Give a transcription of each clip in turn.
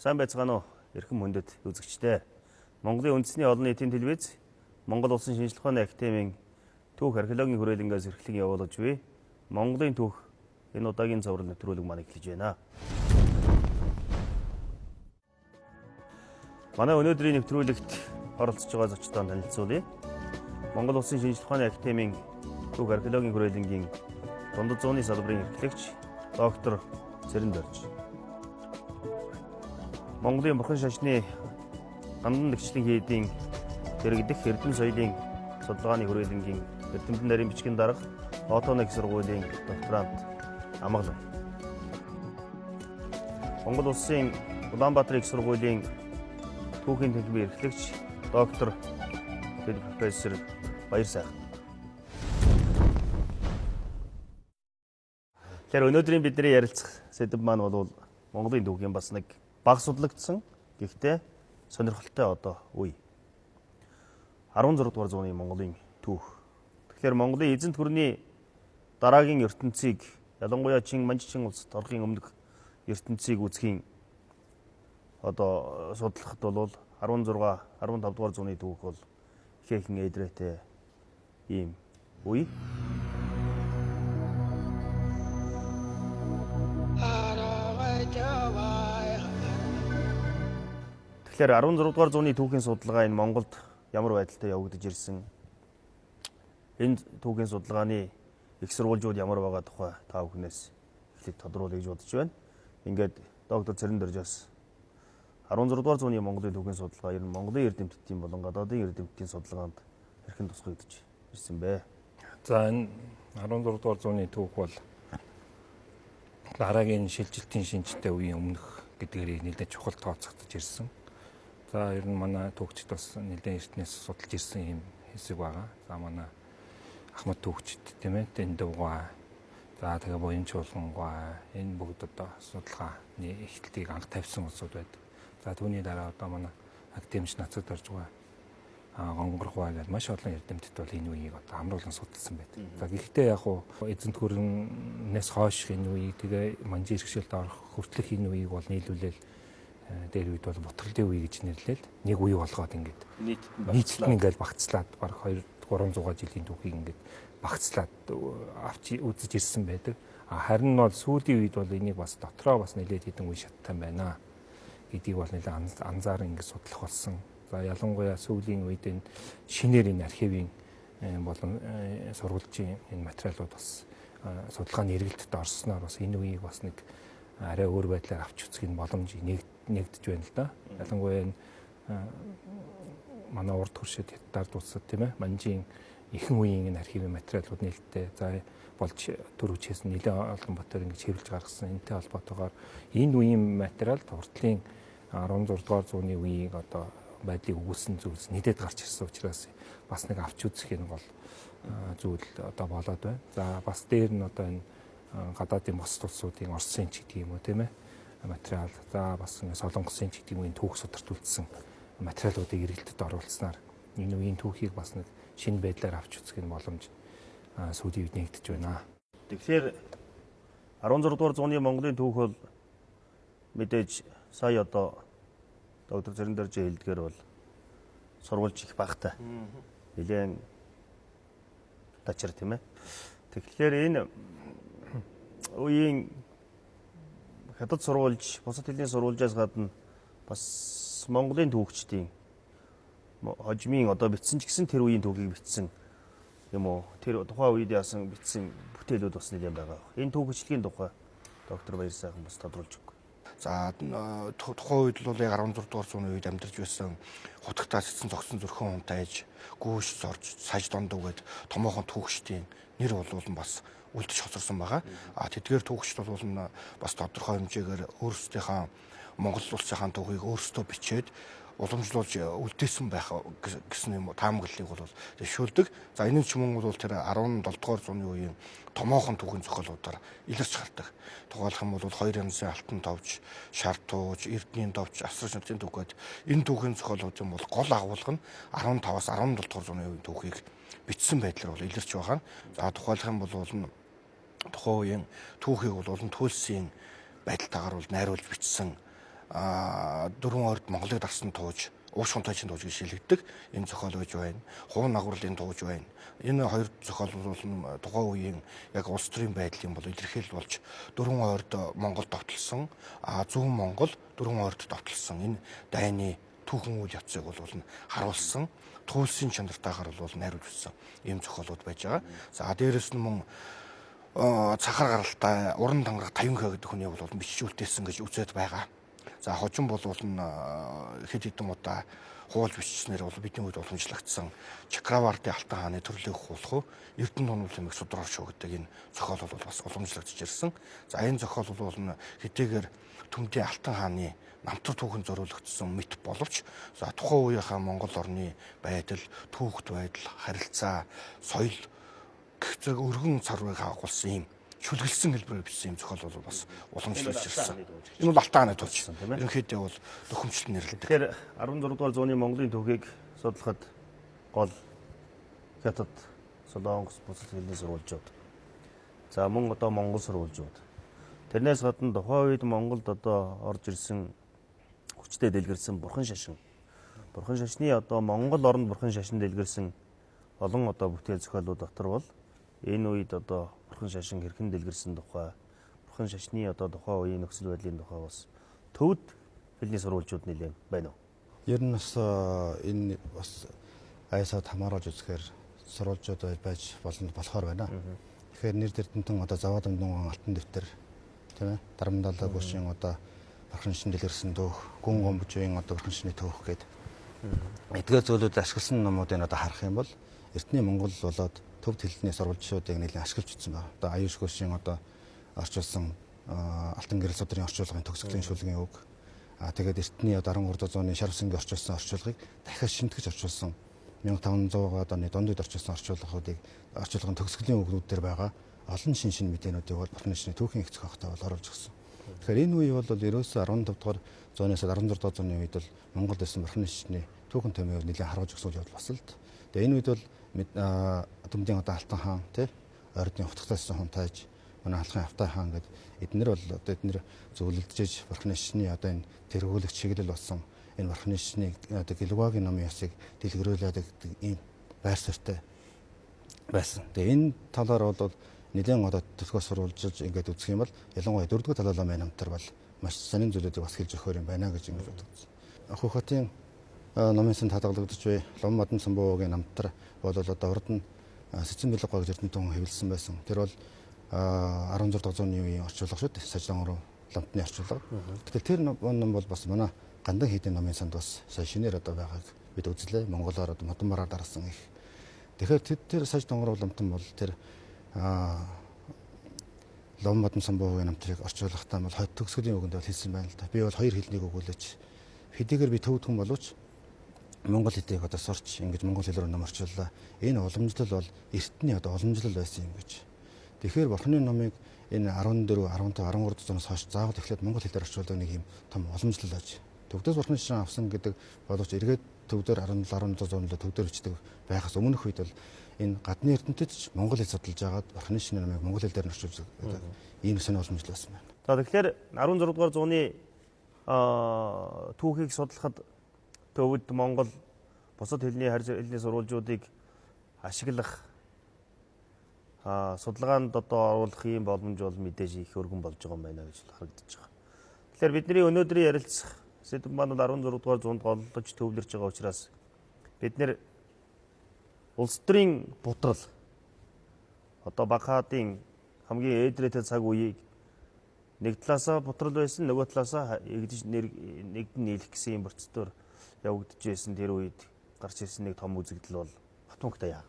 Сайн байцгаана уу? Эрхэм хүндэт үзэгчдээ. Монголын үндэсний олон нийтийн телевиз, Монгол Улсын шинжлэх ухааны академийн түүх археологийн хүрээлэнгээс эрхлэн явуулж буй Монголын түүх энэ удаагийн цовруул нэвтрүүлэг маань эхэлж байна. Манай өнөөдрийн нэвтрүүлэгт оролцож байгаа зочдоо танилцуулъя. Монгол Улсын шинжлэх ухааны академийн түүх археологийн хүрээлэнгийн дундад зууны салбарын эрхлэгч доктор Цэрэн Дорж. Монголын бурхан шашны гандан нэгчлэн хийдийн дэрэгдэх эрдэм соёлын судалгааны хүрээлэнгийн эрдэмтэн нарийн бичгийн дарга Отооны их сургуулийн докторант Амгалан. Монгол Улсын Улаанбаатар их сургуулийн түүхийн техникийн эрхлэгч доктор профессор Баярсайхан. Тэгэхээр өнөөдрийн бидний ярилцах сэдэв маань бол Монголын түүхийн бас нэг бага судлагдсан гэхдээ сонирхолтой одоо үе. 16 дугаар зууны Монголын түүх. Тэгэхээр Монголын эзэнт гүрний дараагийн ертөнцийг ялангуяа Чин Манжчин улсад орохын өмнөх ертөнцийг үзхийн одоо судлахад бол 16 15 дугаар зууны түүх бол ихээхэн эдрээтэй ийм үе. Тэгэхээр 16 дугаар зууны түүхийн судалгаа энэ Монголд ямар байдалтай явагдаж ирсэн? Энэ түүхийн судалгааны их сурвалжууд ямар байгаа тухай та бүхнээс эхлээд тодруулъя гэж бодож байна. Ингээд доктор Цэрэн Доржоос 16 дугаар зууны Монголын түүхийн судалгаа ер нь Монголын эрдэмтдийн болон гадаадын эрдэмтдийн судалгаанд хэрхэн тусгагдж ирсэн бэ? За энэ 16 дугаар зууны түүх бол дараагийн шилжилтийн шинжтэй үеийн өмнөх гэдгээр нэлээд чухал тооцогдож ирсэн. За ер нь манай түүхчид бас нэлээд эртнээс судалж ирсэн юм хэсэг байгаа. За манай Ахмад түүхчид тийм ээ Дэндувгай. За тэгээ Буянчуулгангай энэ бүгд одоо судалгааны эхлэлтийг анх тавьсан улсууд байдаг. За түүний дараа одоо манай академич Нацад Дорж байгаа Гонгорхой гэдэг маш олон эрдэмтэд бол энэ үеийг одоо хамруулан судалсан байдаг. За гэхдээ яг хуу эзэнт гүрнээс хойш энэ үеийг тэгээ манжин иргэшилд орох хүртэлх энэ үеийг бол нийлүүлэл дээр үед бол бутгалын үе гэж нэрлээл нэг үе болгоод ингээд нийтлэн ингээд багцлаад баг 200-300 жилийн түүхийг ингээд багцлаад авч үзэж ирсэн байдаг. Харин бол сүүлийн үед бол энийг бас дотроо бас нэлээд хэдэн үе шаттай байна гэдгийг бол нэлээд анзааран ингээд судлах болсон. За ялангуяа сүүлийн үед энэ шинээр энэ архивын болон сурвалжийн энэ материалууд бас судалгааны эргэлтэд орсноор бас энэ үеийг бас нэг арай өөр байдлаар авч үзэх нь боломж нэгдэж байна л да. Ялангуяа энэ манай урд хуршид хятад улсад тийм ээ манжийн ихэнх үеийн энэ архивын материалууд нээлттэй за болж төрөвчээс нэлээд олон батар ингэж хэвлэж гаргасан. Энэтэй холбоотойгоор энэ үеийн материал уртлын 16 дугаар зууны үеийг одоо байдлыг өгүүлсэн зүйлс нэдэд гарч ирсэн учраас бас нэг авч үзэх нь бол зүйл одоо болоод байна. За бас дээр нь одоо энэ гадаадын бос улсуудын Оросын ч гэдэг юм уу тийм ээ материал за бас Солонгосын ч гэдэг юм энэ түүх судартуулсан материалуудыг эргэлтэд оруулснаар энэ үеийн түүхийг бас нэг шинэ байдлаар авч үзэх нь боломж сүүлийн үед нэгдэж байна. Тэгэхээр 16 дугаар зууны Монголын түүх бол мэдээж сая одоо доктор Цэрэн Дорж хэлдгээр бол сурвалж их багтай. Нилээн тачир тийм ээ. Тэгэхээр энэ үеийн хятад сурвалж, бусад хэлний сурвалжаас гадна бас Монголын түүхчдийн хожимын одоо бичсэн ч гэсэн тэр үеийн түүхийг бичсэн юм уу? Тэр тухайн үед яасан бичсэн бүтээлүүд бас нэлээд байгаа. Энэ түүхчлэгийн тухай доктор Баярсайхан бас тодруулж өгөх. За тухайн үед бол яг 16 дугаар зууны үед амьдарч байсан хутагтаас эцэн зогсон зүрхэн унтайж, гүйж зорж, саж дондоо гээд томоохон түүхчдийн нэр болуулан бас үлдэж хоцорсон байгаа. Тэдгээр түүхчд бол бас тодорхой хэмжээгээр өөрсдийнхөө Монгол улсынхаа түүхийг өөрсдөө бичээд уламжлуулж үлдээсэн байх гэсэн юм таамаглалыг бол зөвшөөрдөг. За энэ ч мөн бол тэр 17 дугаар зууны үеийн томоохон түүхийн зохиолуудаар илэрч гардаг. Тухайлх юм бол 2 янзын алтан товч, шар тууж, эрдний товч, асар ширтийн түүх гээд энэ түүхийн зохиолуудын бол гол агуулга нь 15-аас 17 дугаар зууны үеийн түүхийг бичсэн байдлаар бол илэрч байгаа. За тухайлх юм бол тухайн үеийн түүхийг бол төлсийн байдалтайгаар бол найруулж бичсэн дөрвөн ойрд Монголыг дарсан тууж, ууш хунтайчин тууж гэж шилэгддэг энэ зохиол байж байна. Хуван нагварлын тууж байна. Энэ хоёр зохиол бол тухайн үеийн яг улс төрийн байдлын бол илэрхийлэл болж дөрвөн ойрд Монгол довтлсон, зүүн Монгол дөрвөн ойрд довтлсон энэ дайны түүхэн үйл явцыг бол харуулсан, туульсын чанартайгаар бол найруулж үзсэн ийм зохиолууд байж байгаа. За дээрэс нь мөн цахар гаралтай уран тангараг 50К гэдэг хүний бол бичжүүлтээсэн гэж үзээд байгаа. За хожим бол хэд хэдэн удаа хуулж бичснээр бол бидний үед уламжлагдсан Чакраварти алтан хааны төрлийг хуулах Эрдэнэ тоног лимиг судраар шүү гэдэг энэ зохиол бол бас уламжлагдж ирсэн. За энэ зохиол бол хэдийгээр Төмдийн алтан хааны намтар түүхэн зориулагдсан мэт боловч за тухайн үеийнхаа Монгол орны байдал, түүхт байдал, харилцаа, соёл гэх зэрэг өргөн царвыг агуулсан юм шүлгэлсэн хэлбэрээр бичсэн юм зохиол бол бас уламжлагдж ирсэн. Энэ бол алтан хааны тууч тийм ээ. Ерөнхийдөө бол төхөмчлөлт нэрлэдэг. Тэгэхээр 16 дугаар зууны Монголын түүхийг судлахад гол Хятад, Солонгос, бусад хэлний сурвалжууд. За мөн одоо Монгол сурвалжууд. Тэрнээс гадна тухайн үед Монголд одоо орж ирсэн хүчтэй дэлгэрсэн бурхан шашин. Бурхан шашны одоо Монгол оронд бурхан шашин дэлгэрсэн олон одоо бүтээл зохиолууд дотор бол энэ үед одоо бурхан шашин хэрхэн дэлгэрсэн тухай, бурхан шашны одоо тухайн үеийн нөхцөл байдлын тухай бас төвд хэлний сурвалжууд нэлээд байна уу? Ер нь бас энэ бас аясаад хамааруулж үзэхээр сурвалжууд байж болохоор байна. Тэгэхээр нэр дэртэнтэн одоо Заваад Амдунган алтан дэвтэр тийм ээ, Дарамдалаа гүшийн одоо бурхан шашин дэлгэрсэн төөх, Гүн гомбжийн одоо бурхан шашны төөх гэдэг эдгээр зүйлүүд ашигласан номуудыг одоо харах юм бол эртний Монгол болоод төвд хэлний сурвалжуудыг нэлээд ашиглаж үзсэн байна. Одоо Аюуш гүшийн одоо орчуулсан алтан гэрэл судрын орчуулгын төгсгөлийн шүлгийн үг. Тэгээд эртний 13 зууны Шарвсангийн орчуулсан орчуулгыг дахиад шинтгэж орчуулсан 1500-аад оны дундад орчуулсан орчуулгын төгсгөлийн үгнүүд дээр байгаа олон шин мэдээнүүдийг бол бурхан шашны түүхийн их зохиогтой бол оруулж өгсөн. Тэгэхээр энэ үе бол ерөөсөө 15 дугаар зуунаас 16 дугаар зууны үед бол Монгол дэсэн бурхан шашны түүхэн томьёог нэлээд харуулж өгсөн явдал бас л д. Тэгээ энэ үед бол Төмдийн одоо алтан хаан тий ойрдны утгатайсан хунтайж манай халахын автай хаан гэдэг эднэр бол одоо эднэр зөвлөлдөж бурхан шашны одоо энэ тэргүүлэх чиглэл болсон энэ бурхан шашны одоо Гэлүгагийн номын ясыг дэлгэрүүлээд гэдэг ийм байр суурьтай байсан. Тэгээ энэ талаар бол нэгэн одоо төлхөө сурвалжилж ингээд үзэх юм бол ялангуяа 4-р талаалын намтар бол маш сонин зүйлүүдийг бас хэлж өгөхөр юм байна гэж ингэж бодогдсон. Ахуй хотын номын сан хадгалагдаж буй Лом Модон Самбуугийн намтар бол одоо урд нь Сэцэн Билгой гэж эрдэнэтэн хэвлсэн байсан. Тэр бол 16 дахь зууны үеийн орчуулга шүү дээ. Саждан руу ламтны орчуулга. Гэтэл тэр ном бол бас манай Гандан хийдийн номын санд бас сая шинээр одоо байгааг бид үзлээ. Монголоор одоо модон бараар дарсан их. Тэгэхээр тэр Саждан руу ламтан бол тэр Лом Модон Самбуугийн намтрыг орчуулгахдаа бол хойд төгсгөлийн үгэнд бол хэлсэн байна л да. Би бол хоёр хэлнийг өгүүлээч. Хэдийгээр би төвдгөн боловч Монгол хэлийг одоо сурч ингэж монгол хэл рүү ном орчууллаа. Энэ уламжлал бол эртний одоо уламжлал байсан юм гэж. Тэгэхээр бурхны номыг энэ 14, 15, 13 зуунаас хойш заавал эхлээд монгол хэлээр орчуулдаг нэг юм том уламжлал аж. Төвдөөс бурхны шашин авсан гэдэг боловч эргээд төвдөр 17, 16 зуунд төвдөр бичдэг байхаас өмнөх үед бол энэ гадны эрдэмтэд ч монгол хэл судалж агаад бурхны шашин номыг монгол хэлээр орчуулж байгаа ийм сонир уламжлал байсан байна. За тэгэхээр 16 дугаар зууны түүхийг судлахад төвд Монгол бусад хэлний хэлний сурвалжуудыг ашиглах судалгаанд одоо оруулах юм боломж бол мэдээж их өргөн болж байгаа юм байна гэж харагдаж байгаа. Тэгэхээр бидний өнөөдрийн ярилцах сэдв маань 16 дугаар зуунд голлож төвлөрж байгаа учраас бид нэр улс төрийн бутрал одоо Багаадын хамгийн ээдрээтэй цаг үеийг нэг талаасаа бутрал байсан, нөгөө талаасаа нэгдэж нийлэх гэсэн юм процедур явагдаж байсан. Тэр үед гарч ирсэн нэг том үзэгдэл бол Батмунхтай яа.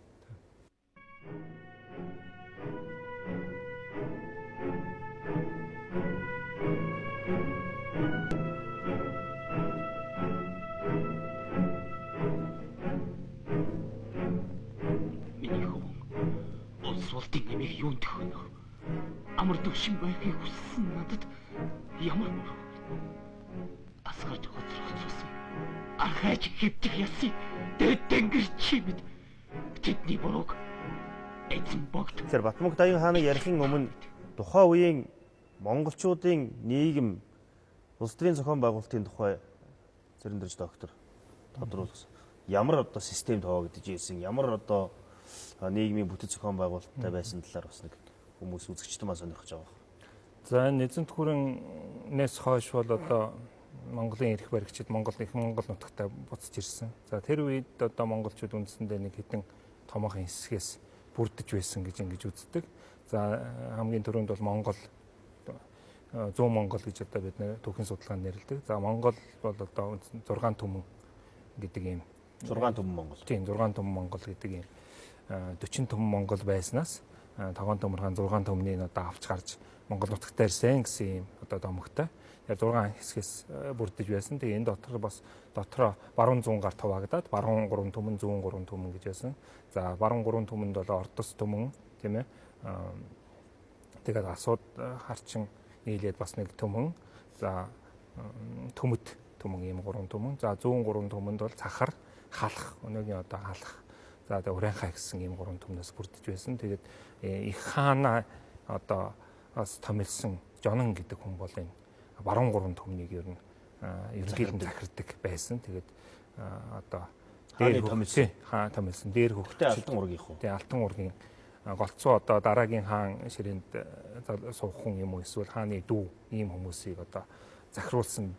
Миний хөө улс улдын нэмийг юунд төхөнө? Амар төвшин байхыг хүссэн надад ямар асгарч хоцрогцсон. Архаж хэвдэх ясыг дэд дэнгэр чимэд тэдний бурууг эзэн богд. Тэгэхээр Батмунх Даян хааны ярихын өмнө тухайн үеийн монголчуудын нийгэм Улс төрийн зохион байгуулалтын тухай Цэрэндэрж доктор тодруулсан. Ямар одоо систем тоогдож ирсэн, ямар одоо нийгмийн бүтэц зохион байгуулалттай байсан талаар бас нэг хүмүүс үзэгчдэн маань сонирхож байгаа. За эзэнт гүрэнээс хойш бол одоо Монголын эрх баригчид Монгол нутагтаа буцаж ирсэн. За тэр үед одоо монголчууд үндсэндээ нэг хэдэн томоохон хэсгээс бүрдэж байсан гэж ингэж үздэг. За хамгийн түрүүнд бол Монгол 100 Монгол гэж одоо бид нэр түүхийн судалгаанд нэрлэдэг. За Монгол бол одоо 6 түмэн гэдэг ийм 6 түмэн Монгол. Тийм 6 түмэн Монгол гэдэг ийм 40 түмэн Монгол байснаас тогоон төмөрхөн 6 түмнийг одоо авч гарч Монгол нутагтаа ирсэн гэсэн ийм одоо домогтой. Яг 6 хэсгээс бүрдэж байсан. Тэгээ энэ дотор бас дотроо баруун 100 гарт хуваагдаад баруун 3 түмэн, зүүн 3 түмэн гэж байсан. За баруун 3 түмэнд бол Ордос түмэн тийм ээ. Тэгээд асууд харчин нийлээд бас нэг түмэн. За төмөд түмэн ийм 3 түмэн. За зүүн 3 түмэнд бол Цахар, Халах, өнөөгийн одоо Халах. За тэгээд Урайхай гэсэн ийм 3 түмнээс бүрдэж байсан. Тэгээд их хаана одоо бас томилсон Жонон гэдэг хүн бол энэ баруун 3 түмнийг ер нь ерөнхийдөө захирдаг байсан. Тэгээд одоо дээр томилсон. Хаан томилсон. Дээр хөвгтэй Алтан ургийн хуу. Тэгээ Алтан ургийн голцоо одоо дараагийн хаан ширээнд суух хүн юм уу эсвэл хааны дүү ийм хүмүүсийг одоо захируулсан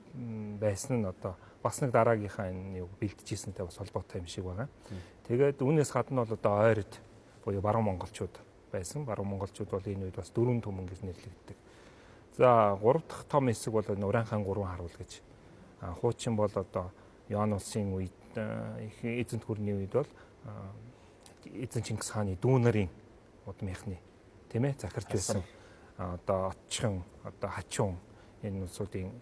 байсан нь одоо бас нэг дараагийнхаа энэ бэлтжижсэнтэй бас холбоотой юм шиг байгаа. Тэгээд үүнээс гадна бол одоо ойрд буюу баруун монголчууд байсан. Баруун монголчууд бол энэ үед бас 4 түмэн гэж нэрлэгддэг. За 3 дахь том хэсэг бол Урайхан 3 харуул гэж. Хуучин бол одоо Яон улсын үед эзэнт гүрний үед бол эзэн Чингис хааны дүү нарын удмынхны тийм ээ захирч байсан. Одоо Отчхон, одоо Хачуун энэ улсуудын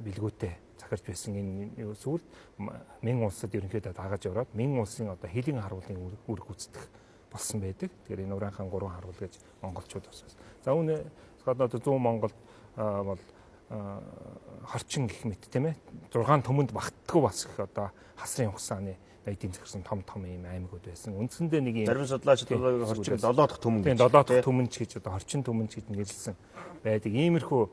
билгүүтэй захирч байсан энэ зүйл Мэн улсад ерөнхийдөө дагаж яваад Мэн улсын одоо хилийн харуулын үр гүйцэтгэх болсон байдаг. Тэгэхээр энэ Урайхан 3 харуул гэж монголчууд бас. За үүнээс гадна одоо 100 Монголд бол хорчин гэх мэт тийм ээ 6 түмэнд багтдаггүй бас их одоо хасрын хугацааны эдийн захирсан том ийм аймагуд байсан. Үндсэндээ нэг ийм Зарим судлаачид хорчин 7 дахь түмэн гэж. 7 дахь түмэн ч гэж одоо хорчин түмэн ч гэж нэрлсэн байдаг. Иймэрхүү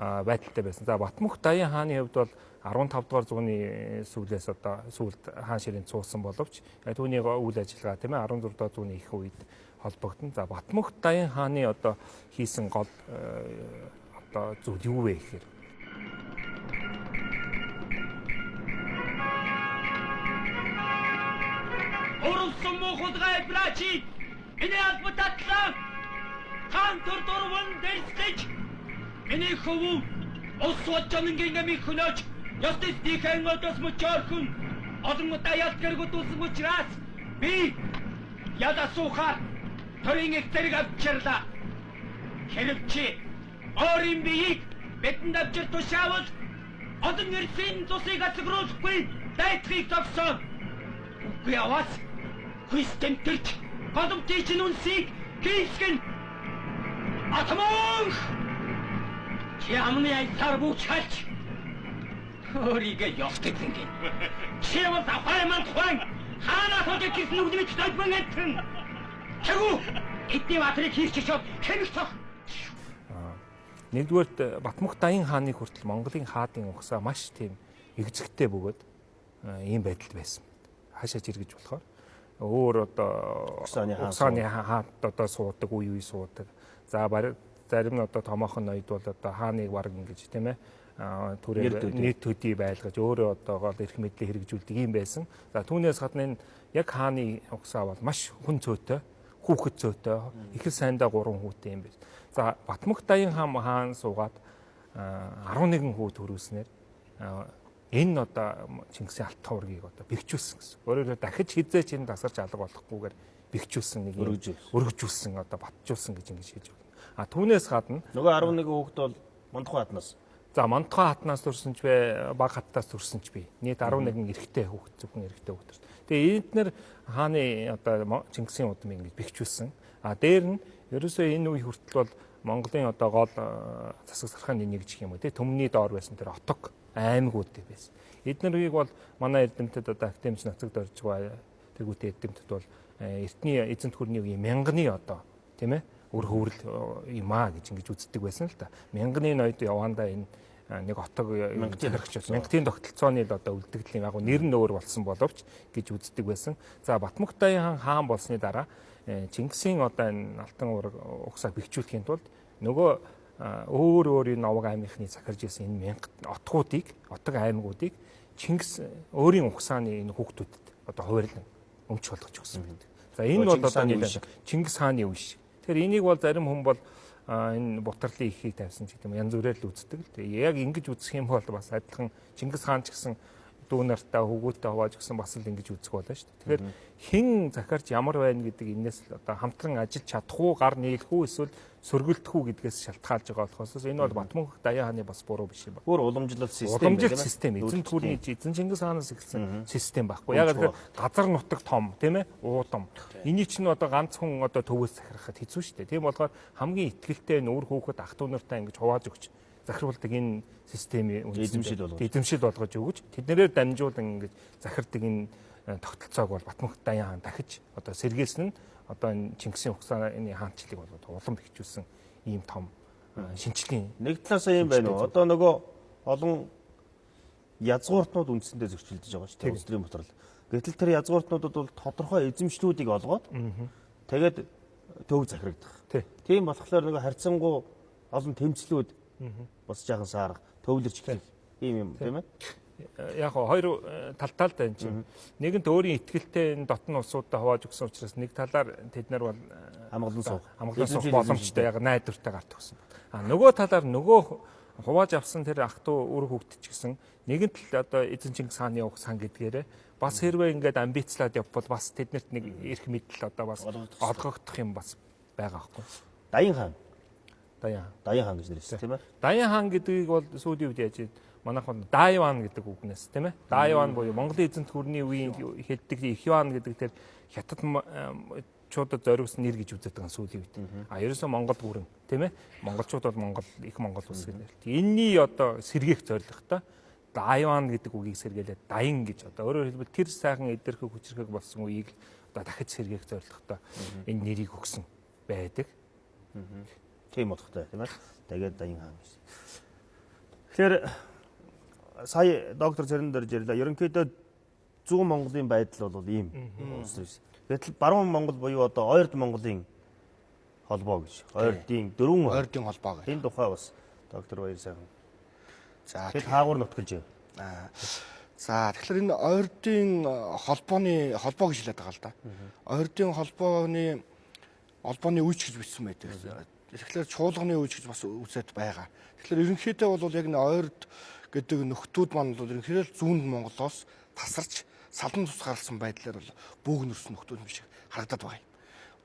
байдалтай байсан. За Батмөх Даян хааны хувьд бол 15 дугаар зууны сүүлээс одоо сүүлд хаан ширээнд суусан боловч түүний үйл ажиллагаа тийм ээ 16 дугаар зууны их үед холбогдсон. За Батмөх Даян хааны одоо хийсэн гол одоо зүйл юу вэ гэхээр Оролцсон мохолгай брачи энэ албататлаа хаан турдурван дэрсэж энэ хөвөө освочонгийн гэмиг хөнөөч ястис дихэн отос мочорхун олон удаа ялгэргүүд улсан учраас би ядасууха төрийн их зэрэг авчирлаа хэрвчи орин биеийг бидэнд авчир тушаавал олон эрсийн цусыг асгруулахгүй дайцгийг тогсон үгүй аваад Христэнтэрч голомтын чинь үнсийг хийсгэн атамонх чи амны айсаар буучаач өөрийгөө явтгдэн гин чи бол афайман тухайн хаанаас олж ирсэн нүгнийч тайван этэн чагу эдний батрыг хийчихөв хэмжих нэгдүгээрт Батмөх Даян хааны хүртэл Монголын хаадын угсаа маш тийм эгзэгтэй бөгөөд ийм байдал байсан. Хаашаач иргэж болохоор өөр одоо угсааны хаад одоо суудаг үе суудаг. За зарим нь одоо томоохон ноёд бол одоо хааныг бараг ингэж тийм ээ түрээ нийт төдий байлгаж өөрөө одоо гол эрх мэдлийг хэрэгжүүлдэг юм байсан. За түүнээс гадна энэ яг хааны угсаа бол маш хүн цөөтэй, хүүхэд цөөтэй, ихэл сайндаа 3 хүүтэй юм байна. За Батмөх Даян хаан суугаад 11 хүү төрүүлснээр энэ одоо Чингисийн Алтан ургийг одоо бэхжүүлсэн гэсэн. Өөрөөр дахиж хизээч энэ тасарч алга болохгүйгээр бэхжүүлсэн нэг өргөжүүлсэн одоо батжуулсан гэж ингэж хэлж байна. А түүнээс гадна нөгөө 11 хүүхэд бол Мандухай хатнаас. За Мандухай хатнаас төрсөн ч бай, Баг хаттаас төрсөн ч бай. Нийт 11 эрэгтэй хүүхэд зөвхөн эрэгтэй хүүхэд. Тэгээ эднэр хааны одоо Чингисийн удмыг ингэж бэхжүүлсэн. А дээр нь ерөөсөө энэ үе хүртэл бол Монголын одоо гол засаг сархааны нэг гэх юм уу тий төмний доор байсан тэр отог аймагуд байсан. Эднэрийг бол манай эрдэмтэд одоо академич нацагд орж байгаа тэргүүтээ эрдэмтэд бол эртний эзэнт гүрний үеийн мянганы одоо тийм ээ өр хөврөл юм аа гэж ингэж үздэг байсан л да. Мянганы ноёд явандаа энэ нэг отог Мянгатын мянгатын тогтолцооны одоо үлдэгдэл яг нэр нь өөр болсон боловч гэж үздэг байсан. За Батмунхт Даян хаан болсны дараа Чингисийн одоо энэ алтан уураг угсаа бэхжүүлэхийн тулд нөгөө өөр Новог аймгийн захирж ирсэн энэ отог аймагуудыг Чингис өөрийн угсааны энэ хүүхдүүдэд одоо хуваарлан өмч болгож өгсөн байдаг. За энэ бол одоо Чингис хааны үе шиг. Тэгэхээр энийг бол зарим хүн бол энэ бутарлын ихийг тавьсан ч гэдэг юм янз бүрээр л үздэг л. Тэгээ яг ингэж үзэх юм бол бас адилхан Чингис хаан ч гэсэн дүү нартаа хөвгүүтээ хувааж өгсөн бас л ингэж үзэх болно шүү дээ. Тэгэхээр хэн захарч ямар байна гэдэг энэс л одоо хамтран ажиллаж чадах уу, гар нийлэх үү, эсвэл сөргөлдөх үү гэдгээс шалтгаалж байгаа болохоос энэ бол Батмунхт Даян хааны бас буруу биш юм байна. Өөр уламжлалт систем эзэн түүрний эзэн Чингис хаанаас эхэлсэн систем байхгүй. Яг тэгэхээр газар нутаг том тийм ээ уудам. Энийг чинь одоо ганц хүн одоо төвөөс захирахад хэцүү шүү дээ. Тийм болохоор хамгийн ихтгэлтэй нүүр хөөхөд ах トゥ нартай ингэж хувааж өгч захируулдаг энэ системийн эзэмшил болгож өгч тэднэрээр дамжуулан ингэж захирдаг энэ тогтолцоог бол Батмунхт Даян хаан дахиж одоо сэргээсэн нь одоо энэ Чингисийн угсааны хаанчлалыг болгоод улам бэхжүүлсэн ийм том шинжлэлийн нэг талаасаа юм байна уу? Одоо нөгөө олон язгууртнууд үндсэндээ зөрчилдөж байгаа шүү дээ. Улс төрийн ботрол. Гэтэл тэр язгууртнуудад бол тодорхой эзэмшлүүдийг олгоод тэгээд төв захирагдах. Тийм болохоор нөгөө харьцангуй олон тэмцлүүд бас жаахан саарга төвлөрч гэх ийм юм тийм ээ. Яг хоёр талтай байна чинь. Нэгэнт өөрийн ихтгэлтэй энэ дотн улсуудаа хувааж өгсөн учраас нэг талаар тэд нар бол хамгаалан суух боломжтой яг найдвартай гарт өгсөн. Нөгөө талаар нөгөө хувааж авсан тэр ах トゥ үр хөвгт ч гэсэн нэгэнт л одоо эзэн Чингис хааны угс хаан гэдгээрээ бас хэрвээ ингээд амбицлаад явбал бас тэднэрт нэг эрх мэдэл одоо бас олгогдох юм бас байгаа байхгүй. Даян хаан. Даян хаан гэж нэрлэсэн тийм ээ. Даян хаан гэдгийг бол сүүлийн үед яаж манайхан Дайван гэдэг үгнээс тийм ээ. Дайван буюу Монголын эзэнт гүрний үеийн хэлдэг Ихван гэдэг тэр хятад чуудад зориулсан нэр гэж үздэг сүүлийн үед. Ерөөсөө Монгол бүрэн тийм ээ. Монголчууд бол Монгол их Монгол улс гэдэг. Энийний одоо сэргээх зорилготой Дайван гэдэг үгийг сэргээлээд Даян гэж одоо өөрөөр хэлбэл тэр сайхан эдэрхэг хүчрхэг болсон үеийг одоо дахиж сэргээх зорилготой энэ нэрийг өгсөн байдаг. Тийм утгатай тийм ээ. Тэгээд Даян хаан гэж. Тэгэхээр сая доктор Цэрэн дээр ярьлаа. Ерөнхийдөө зүүн Монголын байдал бол ийм. Гэтэл баруун Монгол буюу одоо Ойрд Монголын холбоо гэж. Ойрдын дөрвөн Ойрдын холбоо гэх. Энэ тухай бас доктор Баяр сайхан. За тэгээд хаагур нутгалж. За тэгэхээр энэ Ойрдын холбоо гэж хэлээд байгаа л да. Ойрдын холбооны үеч гэж бичсэн байдаг. Тэгэхээр чуулганы үеч гэж бас үзээд байгаа. Тэгэхээр ерөнхийдөө бол яг н Ойрд гэдэг нөхдүүд маань бол ерөнхийдөө зүүн Монголоос тасарч салан тусгаарлсан байдлаар бол бөөгнөрсөн нөхдүүд юм шиг харагдаад байгаа юм.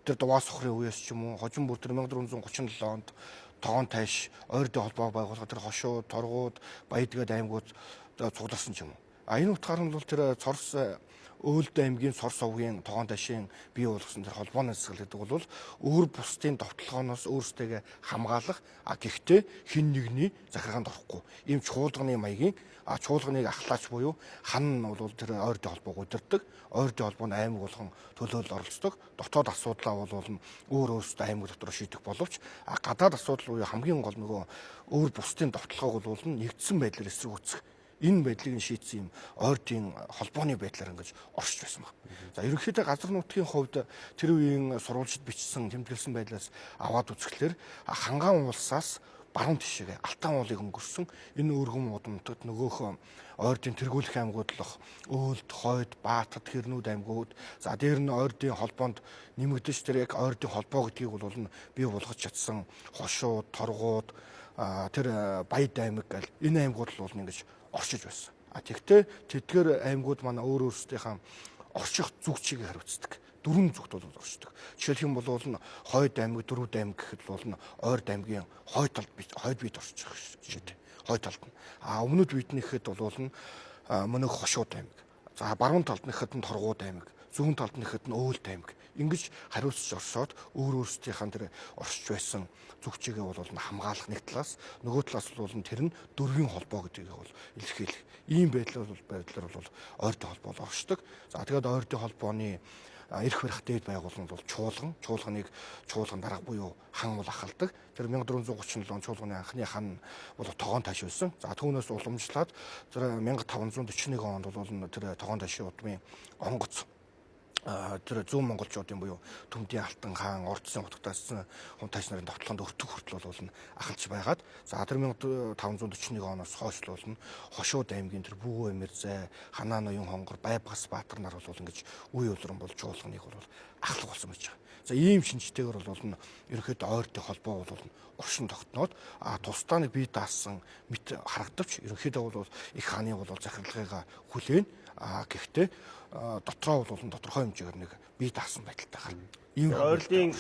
Тэр Дуваа сухрын үеэс ч юм уу, Хожим бүр тэр 1437 онд Тоон тайш Ойрдын холбоог байгуулахад тэр хошуу, торгууд, Баядгад аймагуд цугларсан ч юм уу. Энэ утгаар нь бол тэр Цорс Өөлд аймгийн Сорс овгийн Тоон тайшийн бий болгосон тэр холбооны засаг гэдэг бол өөр бусдын довтлогооноос өөрсдөө хамгаалах гэхдээ хин нэгний захиргаанд орохгүй. Ийм чуулганы маягийн чуулганыг ахлаач буюу хан нь бол тэр Ойрдын холбоог удирддаг. Ойрдын холбоонд аймаг болгон төлөөлөл оролцдог. Дотоод асуудлаа бол өөрөөсөө аймаг дотор шийдэх боловч гадаад асуудал буюу хамгийн гол нөгөө өөр бусдын довтлогоог бол нэгдсэн байдлаар эсрэг үүсгэх. Энэ байдлыг шийдсэн юм Ойрдын холбооны байдлаар ингэж оршиж байсан баг. За ерөнхийдөө газар нутгийн хувьд тэр үеийн сурвалжид бичсэн тэмдэглэсэн байдлаас аваад үзэхлээр Хангаан улсаас баруун тишээ Алтан уулыг өнгөрсөн энэ өргөм удамтад нөгөөх Ойрдын тэргүүлэх аймагуд л Өөлд, Хойд, Баатад, Хэрнүүд аймагуд за дээр нь Ойрдын холбоонд нэмэгдэж тэр яг Ойрдын холбоо гэдгийг бол бий болгож чадсан хошууд, торгууд тэр Баяд аймаг гэл энэ аймагуд л бол ингэж оршиж байсан. Тэгтээ тэдгээр аймагуд манай өөрсдийнхээ орших зүгчийг хариуцдаг. Дөрвөн зүгт бол оршдог. Жишээлх юм бол Хойд аймаг, Дөрвөд аймаг гэхэд бол Ойрд аймгийн хойд бит оршиж байгаа жишээтэй. Хойд талд нь. Өмнөд бит нь гэхэд бол мөнх хошууд аймаг. За баруун талд нь гэхэд торгууд аймаг. Зүүн талд нь гэхэд Өөлд аймаг. Ингэж хариуцж оршоод өөрсдийнхээ тэр оршиж байсан зүгчийгээ бол хамгаалах нэг талаас нөгөө талаас бол тэр нь дөрвийн холбоо гэдгийг бол илэрхийлэх. Ийм байдлаар бол Ойрдын холбоо оршдог. За тэгээд Ойрдын холбооны эрх барих дээд байгууллага бол чуулган дарга буюу хан бол ахалдаг. Тэр 1437 он чуулганы анхны хан бол тогоон таш байсан. За түүнээс уламжлаад тэр 1541 онд бол тэр тогоон ташийн удмын онгоц тэр зүүн монголчуудын буюу Төмдийн Алтан хаан, Ордсын хутагтаасан хүн тааш нарын тогтолцоонд өртөг хүртэл бол ахалж байгаад за тэр 1541 оноос хойш бол Хошууд аймгийн тэр Бүүгөө Мэрзэ, Ханаа ноён хонгор, Байбагас Баатар нар бол ингэж үе үлрэн бол чуулганыг бол ахлах болсон байж байгаа. За ийм шинжтэйгээр бол ерөнхийдөө ойртын холбоо бол уршин тогтноод тусдаа нэг бие даасан мэт харагдавч ерөнхийдөө бол их хааны бол захиралгыгаа хүлээн гэхдээ дотроо бол тодорхой хэмжээгээр нэг бие даасан байдалтай гарна. Ийм ойртын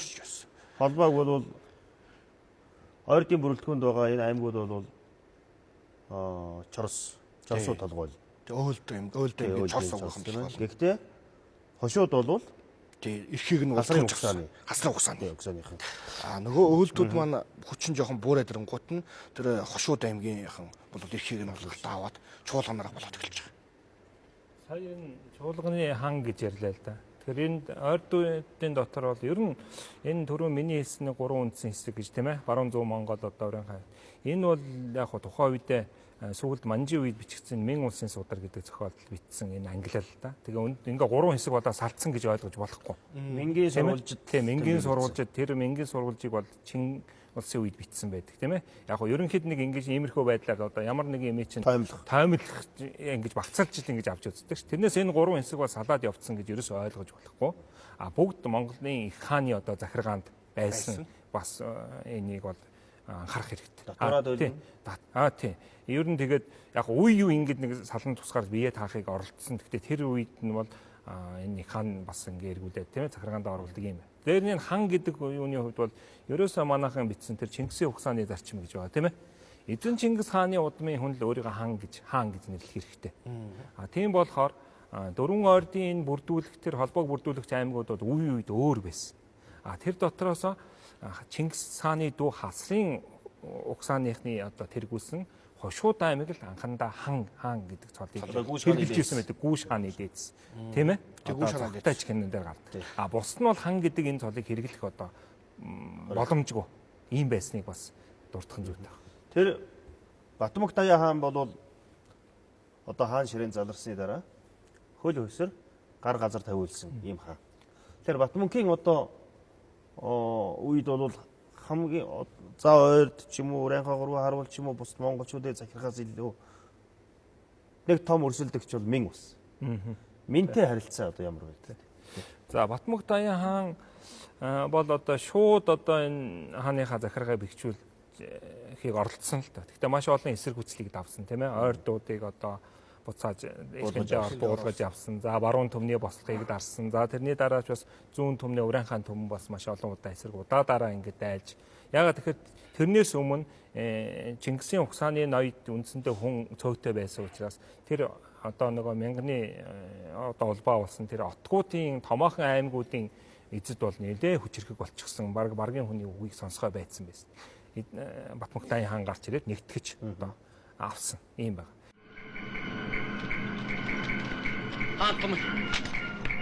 холбоог бол ойртын бүрэлдэхүүнд байгаа энэ аймагуд бол Чорсууд толгой. Өөлд аймгийн Чорс угах юм байна. Гэхдээ хошууд бол эрхийг нь хасрын угсааны. Нөгөө өөлдүүд маань хүчин жоохон буураад ирэнгуут нь тэр хошууд аймгийнхан бол эрхийг нь бол даваад чуулганараа болоод эхэлж байгаа. Сая энэ чуулганы хан гэж ярьлаа л да. Тэгэхээр энд ойрдуудын дотор бол ер нь энэ түрүү миний хэлсэн 3 үндсэн хэсэг гэж тийм ээ. Баруун зүүн Монгол одоо өрийн хай. Энэ бол яг хуу тухайн үедээ сүүлд манжи үед бичигдсэн Мин улсын судар гэдэг зохиолд бичсэн энэ англи л да. Тэгээ ингээ 3 хэсэг болоо салцсан гэж ойлгож болохгүй. Мингийн сурвалжид тэр мингийн сурвалжийг бол Чин улсын үед бичсэн байдаг тийм ээ. Яг хуу ерөнхийд нэг ингэж иймэрхүү байдлаар одоо ямар нэгэн юм чинь тоомлох ингэж багцаалж ил ингэж авч үздэг ш. Тэрнээс энэ 3 хэсэг бол салаад явцсан гэж ерөөсөө ойлгож болохгүй. Бүгд Монголын их хааны одоо захиргаанд байсан бас энийг бол анхаарах хэрэгтэй. Тийм. Ер нь тэгээд яг үе юу ингэж нэг салан тусгаар бие таахыг оролцсон. Гэхдээ тэр үед нь бол энэ их хаан бас ингэ эргүүлээд тийм ээ захиргаанд оруулдаг юм. Дээр нь хан гэдэг юуны хувьд бол ерөөсөө манайхан бичсэн тэр Чингисийн ухааны зарчим гэж байгаа тийм ээ. Эзэн Чингис хааны удмын хүн л өөрийгөө хаан гэж нэрлэх хэрэгтэй. Тийм болохоор дөрвөн ойрдын энэ бүрдүүлэх тэр холбоог бүрдүүлэгч аймагуудад үе үед өөр байсан. Тэр дотроос Чингис хааны дүү хасрын ухсааныхны одоо тэргүүлсэн Хошууд аймаг л анхандаа хаан гэдэг цолыг хэрэгжилжсэн байдаг гүүш хааны дээдс тийм ээ гүүш хааны дээдс кинон дээр гардаг. Бус нь бол хан гэдэг энэ цолыг хэрэглэх одоо боломжгүй ийм байсныг бас дурдах нь зүйтэй байна. Тэр Батмөх Даяа хаан бол одоо хаан ширээн заларсны дараа хөл хөсөр гар газар тавиулсан ийм хаан. Тэр Батмөнхийн одоо үед бол хамгийн за ойрд ч юм уу Уран хагруу харуул ч юм уу бус монголчуудын захиргаас илүү нэг том өрсөлдөгч бол Мин ус. Минтэй харилцаа одоо ямар байдаг? За Батмөх Даяа хаан бол одоо шууд одоо энэ хааныхаа захиргаа бэхжүүлэхийг оролцсон л та. Гэхдээ маш олон эсрэг хүчлийг давсан тийм ээ. Ойрдуудыг одоо буцааж эсрэгтэй буулгаж явсан. За баруун төмний бослогыг дарсан. За тэрний дараач бас зүүн төмний Уран хаан төмөн бас маш олон удаа эсрэг удаа ингээд дайлж. Ягаад тэгэхээр тэрнээс өмнө Чингисийн ухааны ноёд үндсэндээ хүн цөөхтэй байсан учраас тэр одоо нөгөө мянганы одоо улбаа болсон тэр отгуудын томоохон аймагуудын эзэд бол нэлээ хүчрхэг болчихсон. Баргийн хүний үгийг сонсгой байсан байсан. Батмөх Даяа хаан гарч ирээд нэгтгэж одоо авсан юм байна. Хаантам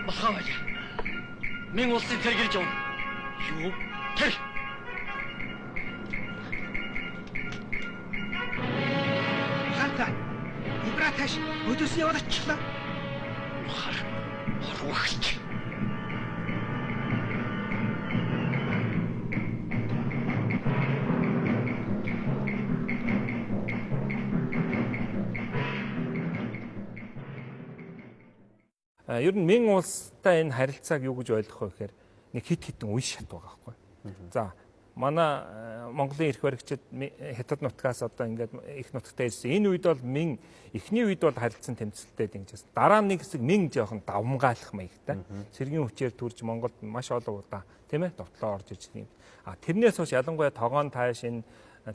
бахаа. Мин улсын тэргэрж явна. Юу? Тэр Ибраташ өдөөс яваад очихлаа. Хорвогч. Ер нь Мин улстай энэ харилцааг юу гэж ойлгох вэ гэхээр нэг хитэн үе шат байгаа байхгүй. За манай Монголын эрх баригчид Хятад нутгаас одоо ингээд их нутагтаа ирсэн. Энэ үед бол Мин эхний үед бол харилцан тэмцэлтэй дэмжсэн. Дараа нь нэг хэсэг Мин жоохон давмгаалах маягтай. Цэргийн хүчээр төрж Монголд маш олон удаа тийм ээ довтлоо орж иж тийм. Тэрнээс хойш ялангуяа Тогоон Тайш энэ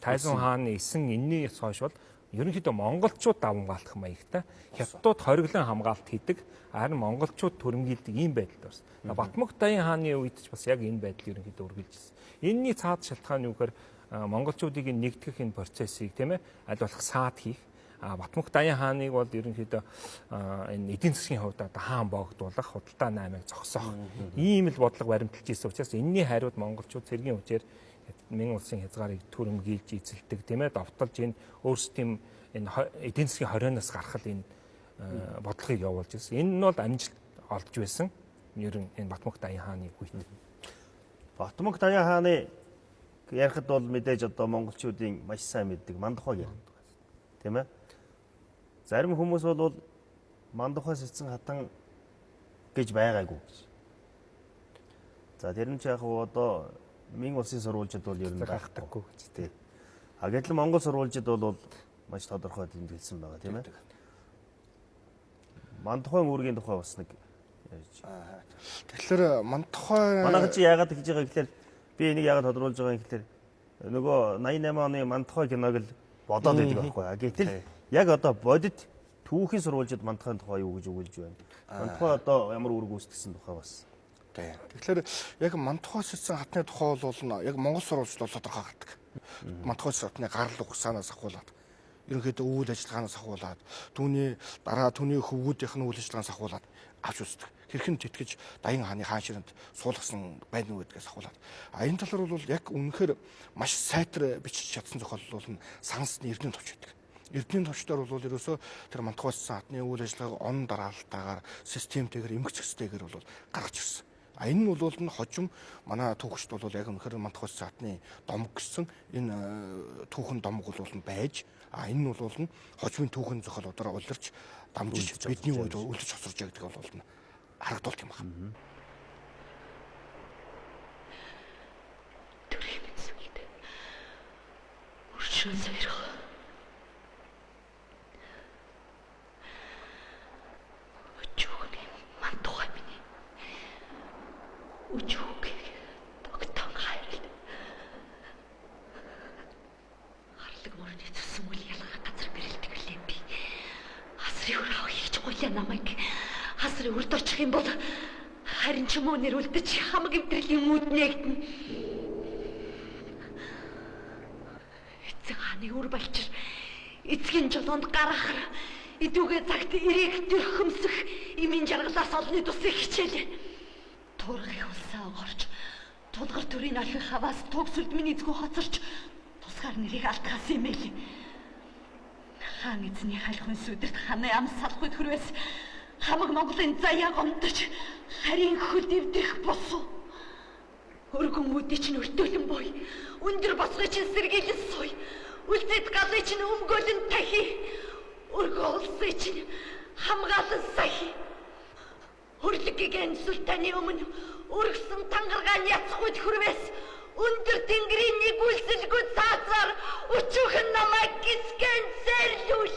Тайзун хааны эсэн энэний хойш бол ерөнхийдөө монголчууд давмгаалах маягтай. Хятадууд хориглон хамгаалт хийдэг. Харин монголчууд төрөмгийлдэг ийм байдал байсан. Батмөх Даяа хааны үед ч бас яг энэ байдал ерөнхийдөө үргэлжилсэн. Энэний цаад шалтгаан юу гэхээр монголчуудыг нэгтгэх энэ процессыг тийм ээ аль болох саад хийх. Батмунх Даян хааныг бол ерөнхийдөө энэ эдийн засгийн хувьд одоо хаан боогдуулах, худалдаа наймыг зогсоох ийм л бодлого баримталж ирсэн учраас энэний хариуд монголчууд цэргийн хүчээр Мянган улсын хязгаарыг түрэмгийлж эзэлдэг тийм ээ, довтолж энэ өөрсдийн энэ эдийн засгийн хорионоос гарах энэ бодлогыг явуулж ирсэн. Энэ нь бол амжилт олж байсан. Ер нь энэ Батмунх Даян хааны үед. Батмунх Даян хааны ярихад бол мэдээж одоо монголчуудын маш сайн мэддэг Мандухайг ярих. Тийм ээ. Зарим хүмүүс бол Мандухайс эцэн хатан гэж байгаагүй гэж. За тэр нь ч яг одоо Мянган улсын сурвалжид бол ер нь гайхдаггүй гэж тийм. Гэтэл Монгол сурвалжид бол маш тодорхой тэмдэглэсэн байгаа тийм ээ. Мандухайн үүргийн тухай бас нэг ярьж. Тэгэхээр Мандухай манайх чи яагаад гэж байгаа гэхээр би энийг яагаад тодруулж байгаа юм гэхээр нөгөө 88 оны Мандухай киног л бодоод байдаг байхгүй. Гэтэл яг одоо бодит түүхийн сурвалжид Мандухайн тухай юу гэж өгүүлж байна. Мандухай одоо ямар үүрэг гүйцэтгэсэн тухай бас. Тэгэхээр яг Мандухайс эцэн хатны тухай бол яг Монгол сурвалжид бол тодорхой гардаг. Мандухайс хатны гарал угсаанаас ахуулаад ерөнхийдөө үйл ажиллагаанаас ахуулаад түүний дараа түүний хөвгүүдийнх нь үйл ажиллагаанаас ахуулаад авч үздэг. Хэрхэн тэтгэж Даян хааны хаан ширэнд суулгасан байна уу гэдгээс ахуулаад. Энэ талаар бол яг үнэхээр маш сайтар бичиж чадсан зохиол бол сансны эрдэнэ товч байдаг. Эрдэнэ товчдоор бол ерөөсөө тэр Мандухайс хатны үйл ажиллагааг он дараалтаагаар системтэйгээр эмгэг зэгцтэйгээр бол гаргаж ирсэн. Энэ нь бол хожим манай түүхчд бол яг үнэхээр Мандухайс хатны домог гэсэн энэ түүхэн домог бол байж энэ нь бол хожимын түүхэн зохиолуудаар улирч дамжиж бидний үед үлдэж хоцорж ягдаг бол харагдуулт юм байна. Төрийн мэндсүүд уршин сэрх. Өчүүгний Мандухай миний. Өчүүг тогтон хайрал. Харлаг мөрөний зүсэн үл ялгах газар гэрэлдэг үлээ би. Асрын өрөө хийж гуйлаа намайг. Асрын өрд очих юм бол харин ч муу нэр үлдэж хамаг эвдрэлийн үүднээгдэн. Эцэг хааны үр балчир эцгийн жолоонд гаргахар идүүгээ цагт эрээг төрхөмсөх имийн жаргалаас олны тусыг хичээлээ. Туургын улсаа горч тулгар төрийн алхах хаваас төгсөлд миний эзгүй хоцорч тусгаар нэрийг алдгаас юм ээ. Хаан эзний халихын сүдэрт ханы ам салах үед хүрвээс хамаг Монголын заяа гомдож харийн хөл дэвдэх босов. Өргөн үдий чинь өртөөлөн бой. Өндөр босгой чинь сэргийлэн суй. Үлзэд галын чинь өмгөөлөн тахи. Өргөө улсын чинь хамгаалан сахи. Хөрлөгийн сүлтаны өмнө өргсөн тангаргааны яцх үед хүрвээс өндөр тэнгэрийн нэг үлсэлгүй цаазаар өчүүхэн намайг гисгэн зэрлүүл.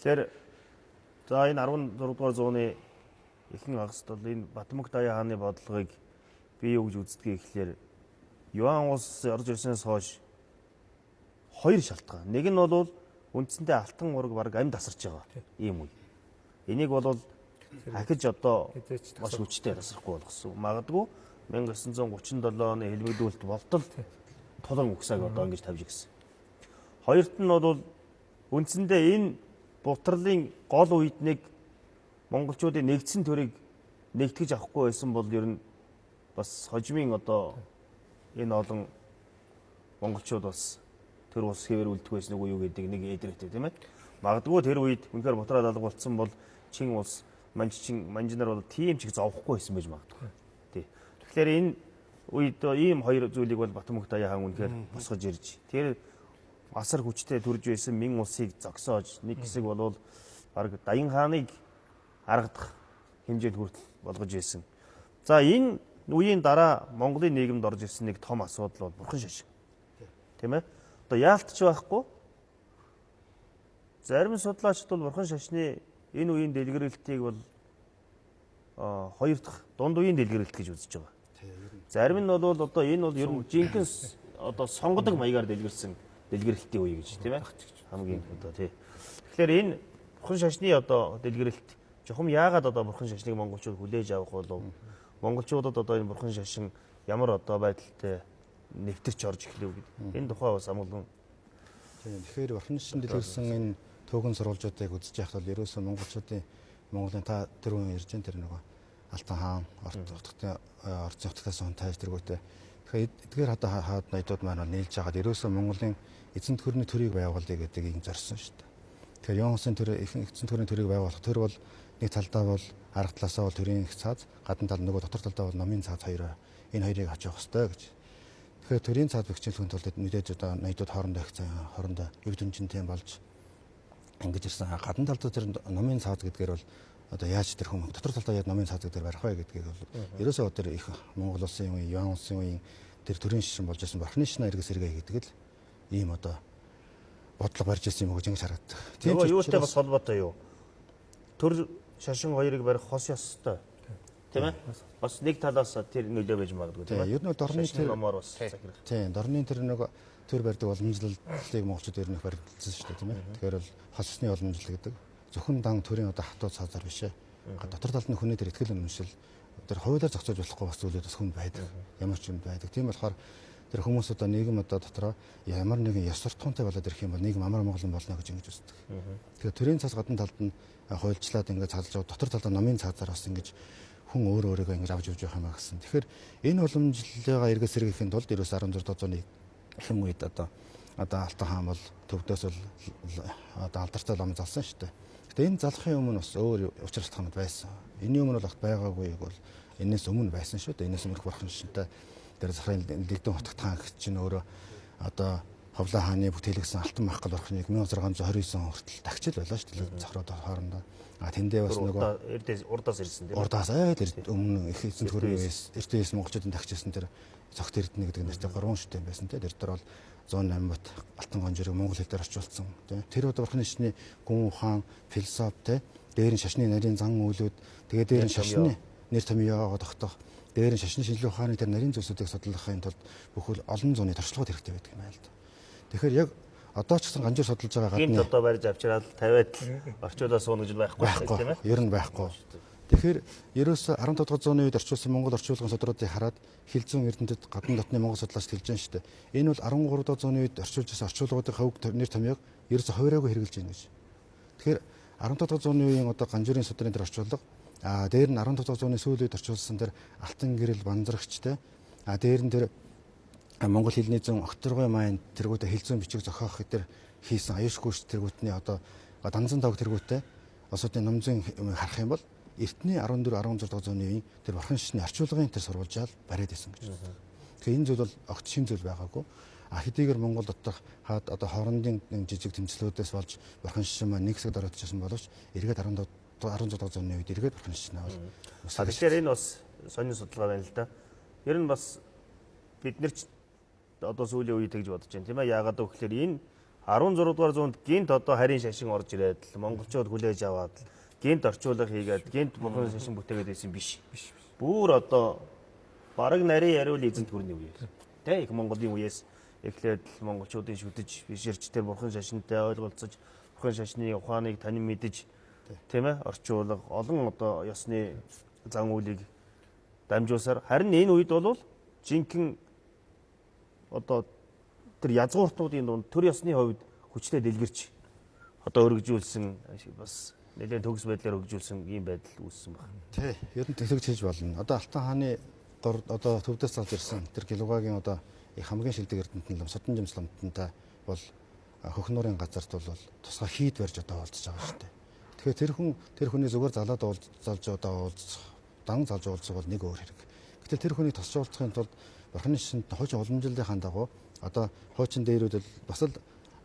Тэгэхээр за энэ 16 дугаар зууны ихэнх хагаст бол энэ Батмунх Даян хааны бодлогыг бий юу гэж үздгийг гэхлээр Юан улс орж ирснээс хойш хоёр шалтгаан. Нэг нь бол үндсэндээ алтан ураг бараг амьд тасарч байгаа ийм үе. Энийг бол ахиж одоо маш хүчтэй тасрахгүй болгосон. Магадгүй 1937 оны хэлбэгдүүлэлт болтол тулан угсааг одоо ингэж тавьж гисэн. Хоёрт нь бол үндсэндээ энэ Бутарлын гол үед нэг монголчуудын нэгдсэн төрийг нэгтгэж авахгүй байсан бол ер нь бас хожимын одоо энэ олон монголчууд бас тэр ус хэвээр үлдэх байсан уу юу гэдэг нэг эдрэхтэй тийм ээ. Магадгүй тэр үед үнэхээр Бутраад алга болсон бол чин улс манжинаар бол тийм ч их зовхгүй байсан байж магадгүй. Тий. Тэгэхээр энэ үед ийм хоёр зүйлийг бол Батмунх Даян хаан үнэхээр босгож ирж тэр асар хүчтэй төрж байсан Мянган улсыг зогсоож нэг хэсэг бол баг Даян хааныг харагдах хэмжээнд хүртэл болгож ирсэн. За энэ үеийн дараа Монголын нийгэмд орж ирсэн нэг том асуудал бол бурхан шашин. Тийм ээ? Одоо яалтч байхгүй. Зарим судлаачид бол бурхан шашны энэ үеийн дэлгэрэлтийг бол хоёр дахь дунд үеийн дэлгэрэлт гэж үзэж байгаа. Зарим нь бол одоо энэ бол ер нь жинхэнэ одоо сонгодог маягаар дэлгэрсэн дэлгэрэлтийн үе гэж тийм ээ хамгийн одоо тий. Тэгэхээр энэ бурхан шашны одоо дэлгэрэлт жохом яагаад одоо бурхан шашныг монголчууд хүлээж авах болов? Монголчуудад одоо энэ бурхан шашин ямар одоо байдалтай нэвтэрч орж эхлэв гэдэг. Энэ тухай бас амгалан Тэгэхээр Орхон шин дэлгэрсэн энэ төгөн сурвалжуудыг үзэж явахад бол ерөөсөө Монголын та тэр үеийн ирж тэр нөгөө Алтан хаан орцогтой орцын утгаас унтааж тэргүүтээ. Тэгэхээр эдгээр хаад ноёдууд маань нийлж хагаад ерөөсөө Монголын эзэнт гүрний төрийг байгуулъя гэдгийг зорьсон шүү дээ. Тэгэхээр Йонсын төр эзэнт гүрний төрийг байгуулах төр бол нэг талдаа бол арга талаасаа бол төрийн их цааз, гадна тал нөгөө дотор талдаа бол номын цааз хоёроо энэ хоёрыг авч явах хэрэгтэй гэж. Тэгэхээр төрийн цаад бэхжүүлэхийн тулд мэдээж одоо ноёдууд хоорондоо өв дүнжинтэй болж ингэж ирсэн. Гадна талдаа тэр номын цааз гэдгээр бол одоо яаж тэр хүмүүс дотор талдаа яаж номын цааз гэдгээр барих вэ гэдгийг бол ерөөсөө тэр их Монгол улсын үеийн, Юан улсын үеийн тэр төрийн шишин болж ирсэн Орхон шин эргэс эргээ гэдэг л ийм одоо бодлого барьж ирсэн юм уу гэж ингэж харагддаг. Тийм ч юутай бас холбоотой юу? Төр шашин хоёрыг барих хос ёстой. Тийм ээ? Бас нэг талаас тэр нөлөө байж магадгүй тийм ээ? Ер нь бол дорны тэр номоор бас захирах. Тийм, дорны тэр нэг төр барьдаг уламжлалыг монголчууд ер нь барьдсан шүү дээ тийм ээ. Тэгэхээр бол хосны уламжлал гэдэг зөвхөн дан төрийн одоо хатуу цаазаар биш ээ. Дотор талд нь хүний тэр ихтгэл үнэмшил тэр хуулиар зохицуулж болохгүй бас зүйлүүд бас хүнд байдаг. Ямар ч юм байдаг. Тийм болохоор тэр хүмүүс одоо нийгэм одоо дотроо ямар нэгэн ёс суртахуунтай болоод ирэх юм бол нийгэм амар Монголын болно гэж ингэж үздэг. Тэгэхээр төрийн цаас гадна талд нь хуульчлаад ингээд цаалж байгаа дотор талдаа номын цаазаар бас ингэж хүн өөрөөгөө ингэж авч явж явах юм аа гэсэн. Тэгэхээр энэ уламжлалаа эргэс эргэхийн тулд ерөөс 16 зууны хэм үед одоо Алтан хаан бол төвдөөс бол одоо алдартай лам залсан шүү дээ. Гэтэ энэ залхахын өмнө бас өөр учир шалтгаанууд байсан. Энийн өмнө бол байгаагүй бол энэс өмнө байсан шүү дээ. Энэс өмнөх Орхон шинтэй тэр захрын лигдэн хотгот хаан чинь өөрөө одоо Ховлын хааны бүтээлгсэн Алтан махгал орхныг 1629 он хүртэл тагчил байлаа шүү дээ. Захрууд хоорондоо. Тэндээ бас нөгөө урдаас ирсэн тийм. Урдаас өмнө их эзэнт гүрний эртнээс монголчуудын тагчилсан тэр цогт эрдэнэ гэдэг нэртэй 3 шүтэн байсан тийм. Тэр дээр бол 108 бот алтан гонжирыг монгол хэлээр орчуулсан тийм. Тэр одоо Орхон шишний гүн ухаан философи тийм. Дээр нь шашны нарийн зан үйлүүд тэгээд дээр нь шашны нэр томьёогоо тогтоох дээр нь шашны шинжилгээ ухааны тэр нарийн зүйлсүүдийг судлахын тулд бүхэл олон зууны туршлагууд хэрэгтэй байдаг юм аа л да. Тэгэхээр яг одоо ч гэсэн ганжуур судалж байгаа гадна гинт одоо барьж авчираад тавиад орчуулаа сууна гэж байхгүй тийм ээ. Ер нь байхгүй. Тэгэхээр ерөөсө 17 дугаар зууны үед орчуулсан монгол орчуулгын судруудыг хараад хилцүүн эрдэмтэд гадна дотны монгол судлаач хэлж байгаа шүү дээ. Энэ бол 13 дугаар зууны үед орчуулж байсан орчуулгуудын хавьг нэр томьёог ерөөсө хувираагүй хэрэгжилж байна гэж. Тэгэхээр 17 дугаар зууны үеийн одоо ганжуурын судрын тэр орчуулга дээр нь 17 дугаар зууны сүүлийн үед орчуулсан тэр алтан гэрэл банзрагчтай дээр нь тэр монгол хэлний зүүн окторгой маань тэргүүтээ хэлзүүн бичиг зохиох гэдэг хийсэн аюушгүйч тэргүүтний одоо данзан тавг тэргүүтээ осуудын номзын харах юм бол эртний 14 16 дугаар зууны үеийн тэр Орхон шишний орчуулгын тэр сурвалжаал бариад исэн гэж байна. Тэгэхээр энэ зүйл бол огт шин зүйл байгаагүй. Хэдийгээр Монгол дотор хаад одоо хоорондын жижиг тэмцлүүдээс болж Орхон шишин маань нэг хэсэгт ороод ирсэн боловч эргээд 16 дугаар зууны үед эргээд Орхон шишнээ бол тэгэхээр энэ бас сонин судалгаа байна л да. Ер нь бас бид нэр одоо сүүлийн үед гэж бодож байна тийм ээ. Яагаад гэвэл энэ 16 дугаар зуунд гинт одоо харийн шашин орж ирээд монголчууд хүлээж аваад гинт орчуулга хийгээд гинт Орхон шашин бүтээгээд байсан биш. Бүр одоо бараг нарийн яриул эзэнт гүрний үеэс. Тэ их Монголын үеэс эхлээд монголчуудын шүтэж биширч тэр Орхон шашинтай ойлголцож Орхон шашны ухааныг танин мэдж тийм ээ орчуулга олон одоо ёсны зан үйлийг дамжуулсаар харин энэ үед бол жинхэнэ одоо тэр язгууртнуудын дунд төр ёсны хувьд хүчтэй дэлгэрч одоо өргөжүүлсэн бас нэлээд төгс байдлаар өргөжүүлсэн ийм байдал үүссэн байна. Тий, ер нь тэгж хийж болно. Одоо Алтан хааны одоо төвдөөс цааж ирсэн тэр Гэлугагийн одоо их хамгийн шилдэг эрдэмтэн лам Судан жимслэмтэнтэй бол хөхнөрийн газарт бол тусгай хийд барьж одоо уулзж байгаа шүү дээ. Тэгэхээр тэр хүний зүгээр залаад уулзалж одоо уулзах дан залж уулзах бол нэг өөр хэрэг. Гэтэл тэр хүний тусч уулзахын тулд Орхон шишин хуучин уламжлалын дагуу одоо хуучин дээрүүд бас л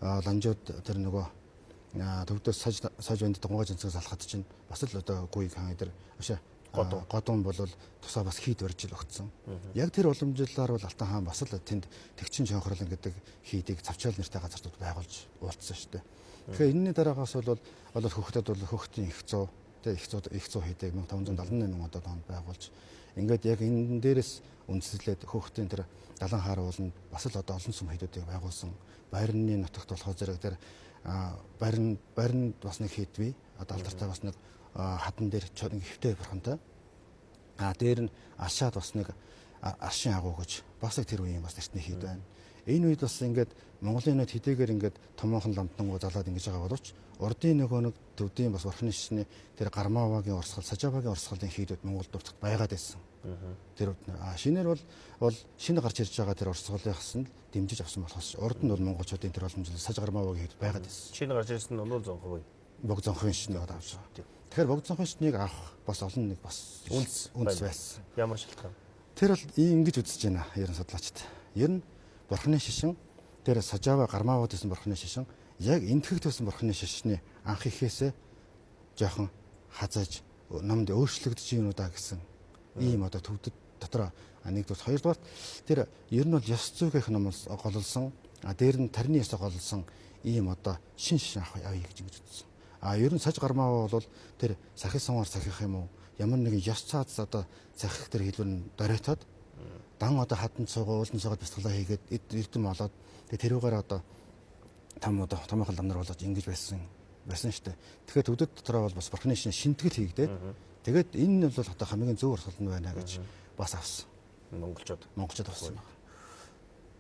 ланжууд тэр нөгөө төвдөөс саж банд тунгаж цэцэг салхад чинь бас л одоо гүйг хаан дээр годон бол тусаа бас хийд барьж л өгцөн. Яг тэр уламжлалаар бол Алтан хаан бас л тэнд тэгчин шонхорлон гэдэг хийдийг цавчаал нэртэй газартууд байгуулж уулзсан шүү дээ. Тэгэхээр энэний дараагаас бол хөхтөд бол хөхтийн их 100 хийдэг 1578 онд байгуулж ингээд яг энэ дээрээс үндэслээд хөхтийн тэр далан хаар ууланд бас л одоо олон сүм хийдүүдийг байгуулсан. Байрны нутагт болохоор зэрэг тэр байранд бас нэг хийд бий. Одоо алдартай бас нэг хадан дээр нэг хөвтэй бурхантай. Дээр нь ашаад бас нэг аршин агуу гэж бас тэр үеийн бас эртний хийд байна. Энэ үед бас ингээд Монголын нэг хэдийгээр ингээд томоохон ламтангуу залаад ингэж байгаа боловч урдын нөгөө нэг төвдийн бас бурхны шишний тэр Гармавагийн урсгал, Сажавагийн урсгалын хийдүүд Монголд уртагт байгаад байсан. Тэр шинээр бол шинэ гарч ирж байгаа тэр урсгалынхаас нь дэмжиж авсан болохоос урд нь бол монголчуудын тэр боломжтой Саж Гармавагийн хийд байгаад байсан. Шинэ гарч ирсэн нь бол зонхоо. Бог зонхын шинийг авч байгаа. Тэгэхээр бог зонхын шинийг авах бас олон нэг бас үнс байсан. Ямар шалтгаан? Тэр бол ингэж үзэж байна ерөн судлаачид. Ер нь бурхны шишин тэр Сажава Гармавад гэсэн бурхны шишин яг энтгэгт байсан бурхны шишний анх ихээсээ жоохон хазааж номд өөрчлөгдөж юм уу да гэсэн ийм одоо төвдөд дотор нэгдүгээр хоёрдугаар тэр ер нь бол ёс зүйнх номоос голлсон дээр нь тарины ёсоо голлсон ийм одоо шин шишин авъя гэж ингэж үзсэн. Ер нь Саж Гармаа бол тэр сахих сумаар сахих юм уу ямар нэгэн ёс цаац одоо сахих тэр хэлбэр нь доройтоод дан одоо хатан цугаа уулын цугаа бяцлаа хийгээд эрдэм болоод тэрүүгээр одоо томоохон ламнар болоод ингэж байсан шүү дээ. Тэгэхээр төвдөд дотроо бол бас бурхны шинтгэл хийгдээд тэгээд энэ нь бол одоо хамгийн зөв урсгал нь байна гэж бас авсан. Монголчууд авсан байна.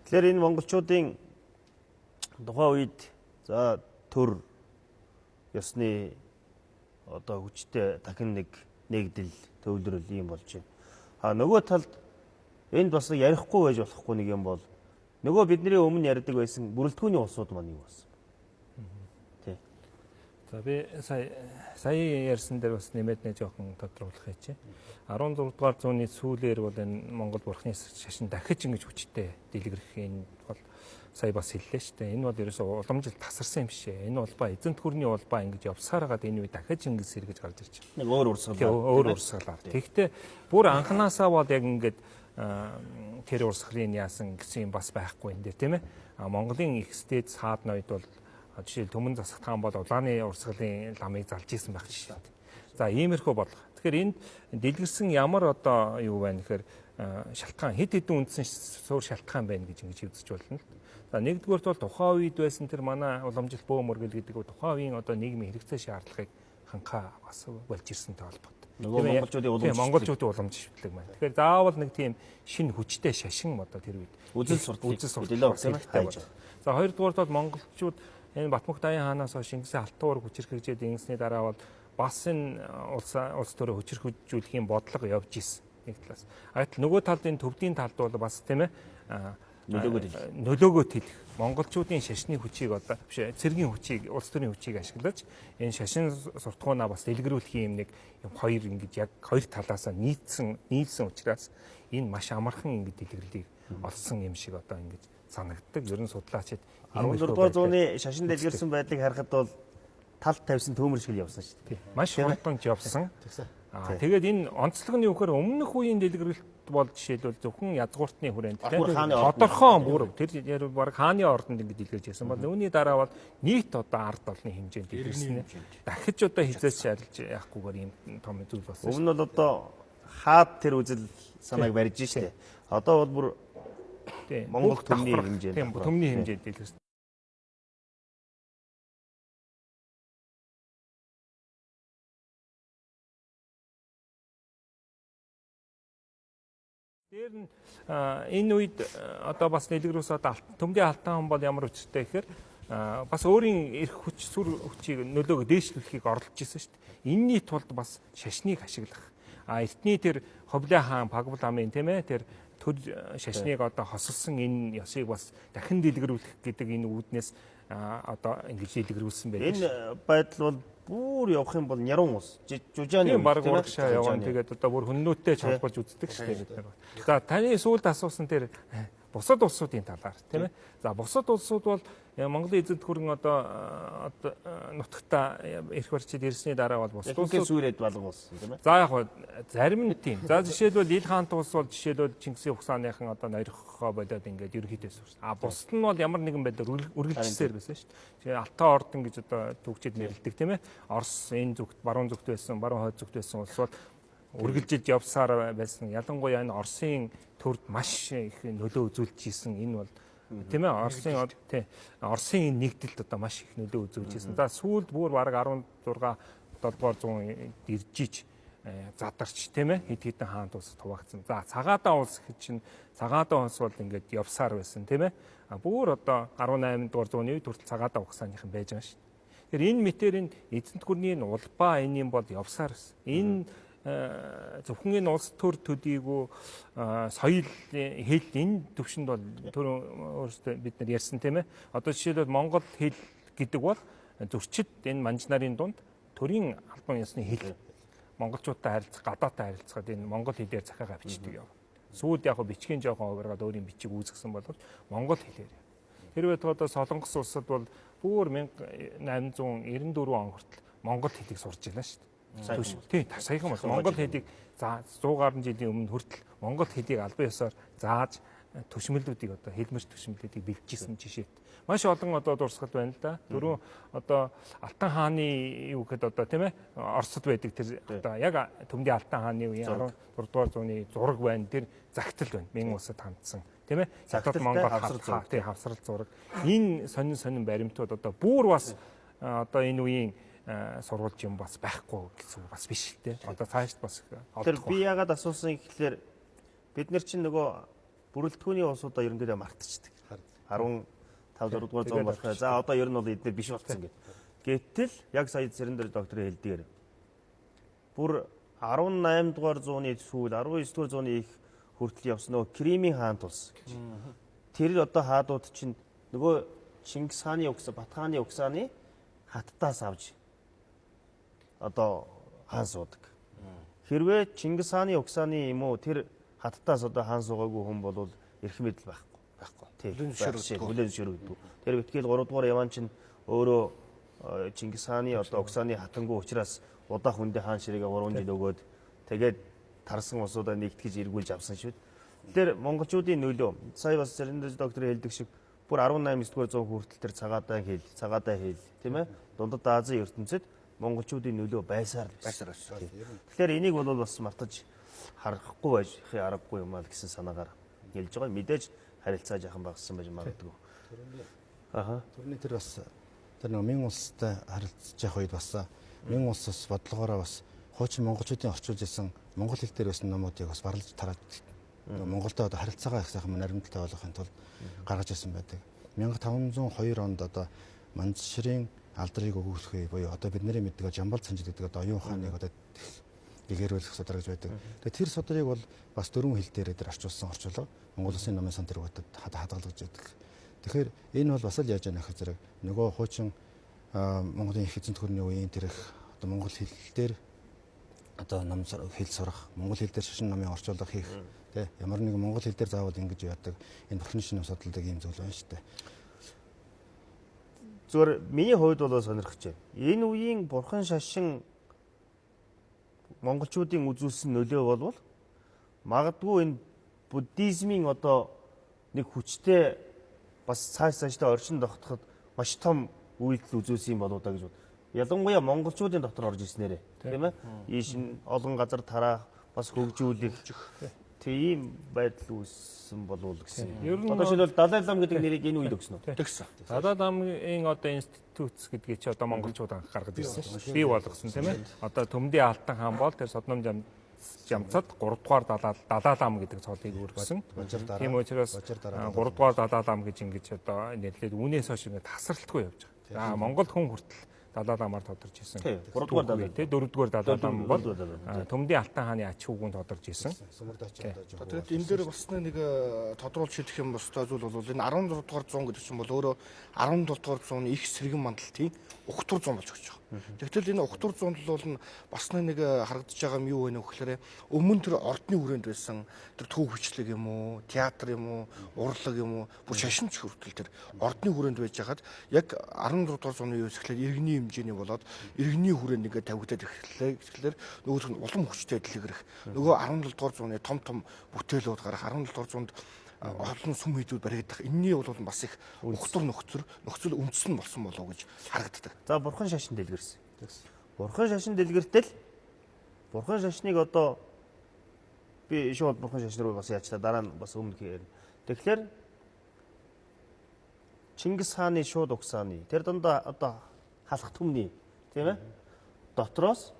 Тэгэхээр энэ монголчуудын тухайн үед за төр ёсны одоо хүчтэй дахин нэг нэгдэл төвлөрөл юм болж байна. Нөгөө талд энд бас ярихгүй байж болохгүй нэг юм бол нөгөө бидний өмнө ярьдаг байсан бүрэлдэхүүний улсууд маань юу болсон? Тий. За би сая ярьсан дээр бас нэмээд нэг жоохон тодруулах хийчээ. 16 дугаар зууны сүүлээр бол энэ Монгол бурхны шашин дахиж ингэж хүчтэй дэлгэрэх энэ бол сая бас хэллээ шүү дээ. Энэ бол ерөөсөө уламжил тасарсан юм биш ээ. Энэ улбаа эзэнт гүрний улбаа ингэж явсаар хагаад энэ үе дахиж ингэж сэргэж гарч ирж байна. Нэг өөр урсгал. Өөр урсгалаар. Тэгэхдээ бүр анханасаа бол яг ингэж тэр урсгалын яасан гэсэн юм бас байхгүй энэ дээр тийм ээ. Монголын их стэд саад ноёд бол жишээл Төмөн засаг таан бол улааны урсгалын ламыг залж исэн байх жишээ. За иймэрхүү бодлого. Тэгэхээр энд дэлгэрсэн ямар одоо юу байна гэхээр шалтгаан хэд хэдэн үндсэн суур шалтгаан байна гэж ингэж үзэж болно. За нэгдүгээрт бол тухайн үед байсан тэр манай уламжлалт бөө мөргөл гэдэг тухайн үеийн одоо нийгмийн хэрэгцээ шаардлагыг хангахаа бас болж ирсэнтэй холбоотой. Нөгөө монголчуудын уламжлалт маань. Тэгэхээр заавал нэг тийм шинэ хүчтэй шашин одоо тэр үед үзэл суртал хэрэгтэй. За хоёрдугаарт бол монголчууд энэ Батмөх Даян хаанаас Шингисийн алтуур хүчирхэгжээд ингэсний дараа бол бас энэ улс төрөө хүчирхэгжүүлэхийн бодлого явж исэн нэг талаас. Нөгөө талд энэ төвдийн талд бол бас тийм ээ нөлөөгөө хэлэх монголчуудын шашны хүчийг одоо биш цэргийн хүчийг улс төрийн хүчийг ашиглаж энэ шашин суртахуунаа бас дэлгэрүүлэх юм нэг хоёр ингэж яг хоёр талаасаа нийлсэн учраас энэ маш амархан ингэж дэлгэрлийг олсон юм шиг одоо ингэж санагддаг. Ер нь судлаачид 14 дугаар зууны шашин дэлгэрсэн байдлыг харахад бол талд тавьсан төмөр шиг явсан шүү дээ. Маш хурдтанч явсан. Тэгээд энэ онцлог нь юу гэхээр өмнөх үеийн дэлгэрэлт бол жишээлбэл зөвхөн язгууртны хүрээнд тодорхой бүр тэр баг хааны ордонд ингэ дэлгэрж байсан бол үүний дараа бол нийт одоо ард олны хэмжээнд дэлгэрсэн. Дахиж одоо хязгаарч шаарилж яахгүйгээр ийм том зүйл болсон. Өмнө нь одоо хаад тэр үзэл санааг барьж штэ. Одоо бол бүр Монгол төмний хэмжээнд. Тийм төмний хэмжээнд дэлгэрсэн. Дээр нь энэ үед одоо бас дэлгэрүүлсэн одоо төмдийн алтан хан бол ямар хүчтэй гэхээр бас өөрийн эрх хүч сүр хүчийг нөлөөгөө дээшлүүлэхийг оролдож исэн шүү дээ. Энийний тулд бас шашныг ашиглах. Эртний тэр Ховлын хаан Пагвал амын тийм ээ тэр төр шашныг одоо хосолсон энэ ёсыг бас дахин дэлгэрүүлэх гэдэг энэ үүднээс одоо ингэж дэлгэрүүлсэн байдаг. Энэ байдал бол бүр явах юм бол нярун ус жужааны баг урагшаа явна. Тэгээд одоо бүр хөннөөтэй холбож үздэг шүү дээ. За таны сүүлд асуусан тэр бусад улсуудын талаар тийм ээ. За бусад улсууд бол Монголын эзэнт гүрэн одоо нутагта эрх барьчид ирсний дараа бол бусад улсууд сүрээд балгуулсан тийм ээ. За яг зарим нь тийм. За жишээлбэл Ил хаант улс бол жишээлбэл Чингисийн хугацааныхан одоо ноёрхоо болоод ингээд ерөнхийдөө suurсан. Бусад нь бол ямар нэгэн байдлаар үргэлжилсээр байсан шүү дээ. Тэгээ Алтан ордон гэж одоо төгчид нэрлэдэг тийм ээ. Орос энэ зүгт баруун зүгт байсан, баруун хойд зүгт байсан улс бол үргэлжилж явсаар байсан. Ялангуяа энэ Оросын төрд маш их нөлөө үзүүлж исэн. Энэ бол тийм ээ Оросын нэгдэлд одоо маш их нөлөө үзүүлж исэн. За сүүлд бүр бараг 16 7 дугаар зуун иржиж задарч тийм ээ хэд хэдэн хаан улс хуваагдсан. За цагаатаа улс гэж чинь цагаатаа улс бол ингээд явсаар байсан тийм ээ. Бүр одоо 18 дугаар зууны үед хүртэл цагаатаа угсааныхан байж байгаа шүү. Тэгэхээр энэ мэтэрийн эзэнт гүрний улбаа энийн бол явсаар байсан. Энэ зөвхөн энэ улс төр төдийгүй соёл хэл энэ төвшөнд бол өөрөөсөө бид нар ярьсан тийм ээ. Одоо жишээлбэл монгол хэл гэдэг бол зөрчид энэ манж нарын дунд төрийн албан ёсны хэл. Монголчуудтай харилцах, гадаадтай харилцахад энэ монгол хэлээр захиагаа бичдэг яв. Сүүд яг бичгийн жоохон овиргаад өөрийн бичиг үүсгэсэн боловч монгол хэлээр. Хэрвээ одоо Солонгос улсад бол бүр 1894 он хүртэл монгол хэлийг сурж байна шүү дээ. Тийм, саяхан бол монгол хэлийг за 100 гаруй жилийн өмнө хүртэл монгол хэлийг албан ёсоор зааж төшмөлүүдийг одоо хэлмэрч төшмөлүүдийг бэлтжижсэн жишээт маш олон одоо дурсгал байна л да. Дөрөв одоо Алтан хааны юу гэхэд одоо тийм ээ Оросд байдаг тэр одоо яг Төмдийн Алтан хааны үеийн 16 дугаар зууны зураг байна. Тэр загтал байна. Мянган улсад хандсан. Тийм ээ. Загтал Монгол хавсрал зураг. Энэ сонин баримтууд одоо бүр бас одоо энэ үеийн сурвалж юм бас байхгүй гэсэн бас биш л дээ. Одоо цаашд бас тэр би яагаад асуусан гэхэлэр бид нар чинь нөгөө бүрэлдэхүүний улсуудаа ерөнхийдөө мартчихдаг. 15 6 дугаар зуун болох. За одоо ер нь бол эдгээр биш болсон гэдэг. Гэтэл яг сая Цэрэндэр докторын хэлдгээр бүр 18 дугаар зууны сүүл 19 дугаар зууны их хүртэл явсан нөгөө Кримийн хаант улс гэж. Тэр одоо хаадууд чинь нөгөө Чингис хааны угсаа, Бат хааны угсааны хаттаас авж одоо хаан суудаг. Хэрвээ Чингис хааны угсааны юм уу тэр хаттаас одоо хаан суугаагүй хүн бол эрх мэдэл байхгүй. Тийм. Хүлээн зөвшөөрөгддөг. Тэр битгийл 3 дугаар яваан чинь өөрөө Чингис хааны одоо угсааны хатангүй учраас удаа хүндээ хаан ширээгээ 3 жил өгөөд тэгээд тарсан улсуудаа нэгтгэж эргүүлж авсан шүү. Тэгэхээр монголчуудын нөлөө сая бас Цэрэндэр докторын хэлдэг шиг бүр 18 дугаар зуун хүртэл тэр цагаатаа хэл тийм ээ дундад Азийн ертөнцид монголчуудын нөлөө байсаар байсан. Тэгэхээр энийг бол бас мартаж харахгүй байж аргагүй юм аа гэсэн санаагаар хэлж байгаа. Мэдээж харилцаа жаахан багассан байж магадгүй. Төрний тэр бас тэр нэг Мянган улстай харилцаж явах үед бас Мянган улс бас бодлогоороо бас хуучин монголчуудын орчуулж исэн монгол хэл дээр байсан номуудыг бас барлаж тараад Монголтой одоо харилцаагаа их сайхан наримталтай болгохын тулд гаргаж ирсэн байдаг. 1502 онд одоо Манжширийн алдрыг өгүүлэхээ буюу одоо бидний мэддэг Жамбал цанжид гэдэг одоо оюун ухааныг одоо гэгэрүүлэх сударгаж байдаг. Тэгээ тэр судрыг бол бас 4 хэл дээр дээр орчуулсан орчуулга Монгол Улсын номын сан тэргүүтэд хадгалж байдаг. Тэгэхээр энэ бол бас л яаж яах зэрэг нөгөө хуучин Монголын их эзэнт гүрний үеийн тэрх одоо монгол хэл дээр одоо ном хэл сурах, монгол хэл дээр шашин номын орчуулга хийх тий ямар нэгэн монгол хэл дээр заавал ингэж яадаг энэ бурхны шинэ судалдаг юм зүйл байна шүү дээ. Зүгээр миний хувьд бол сонирхож байна. Энэ үеийн бурхан шашин монголчуудын үзүүлсэн нөлөө болвол магадгүй энэ буддизмын одоо нэг хүчтэй бас цаашдаа оршин тогтоход маш том үйлдэл үзүүлсэн юм болоо да гэж бод. Ялангуяа монголчуудын дотор орж ирснээрээ тийм ээ. Ийш олон газар тараах бас хөгжүүлэх тийм байдал үүссэн болов уу гэсэн. Одоо шилбэл Далай лам гэдэг нэрийг энэ үед өгсөн үү? Тэгсэн. Далай ламын одоо институтс гэдгийг чи одоо монголчууд анх гаргаж ирсэн шүү. Бий болгосон тийм ээ. Одоо Төмдийн Алтан хаан бол тэр Содном Жамцад 3 дугаар Далай лам гэдэг цолыг үүргэсэн. Тийм учраас 3 дугаар Далай лам гэж ингэж одоо нэрлээд үнээс хойш ингэ тасралтгүй явж байгаа. За Монгол хүн хүртэл Далай ламаар тодорч исэн. 3 дугаар Далай тий 4 дугаар Далай лам бол Төмдийн Алтан хааны ач хүүгүнд тодорч исэн. Тэгээд энэ дээр бас нэг тодруулж хэлэх юм бостой зүйл бол энэ 16 дугаар зуун гэдэг чинь бол өөрөө 17 дугаар зууны их сэргэн мандалтын угтур зуун болж өгч байгаа. Тэгтэл энэ угтур зуунд бол бас нэг харагдаж байгаа юм юу вэ гэхээр өмнө тэр ордны хүрээнд байсан тэр төв хүчлэг юм уу, театр юм уу, урлаг юм уу, бүр шашинч хүртэл тэр ордны хүрээнд байж хаад яг 16 дугаар зууны үеэс эхлээд иргэний хэмжээний болоод иргэний хүрээнд ингээд тавигдаад эхэллээ. Тэгэхээр нөгөөх нь улам хүчтэй дэлгэрэх. Нөгөө 17 дугаар зууны том бүтээлүүд гарах 17 дугаар зуунд олон сүм хийдүүд баригдах. Энэний бол бас их угтур нөхцөл үндэс нь болсон болов уу гэж харагддаг. За бурхан шашин дэлгэрсэн. Бурхан шашин дэлгэртэл бурхан шашныг одоо би шууд бурхан шашин руу бас яаж та дараа нь бас өмнө хээр. Тэгэхээр Чингис хааны шууд угсааны тэр дандаа одоо халах түмний тийм ээ дотроос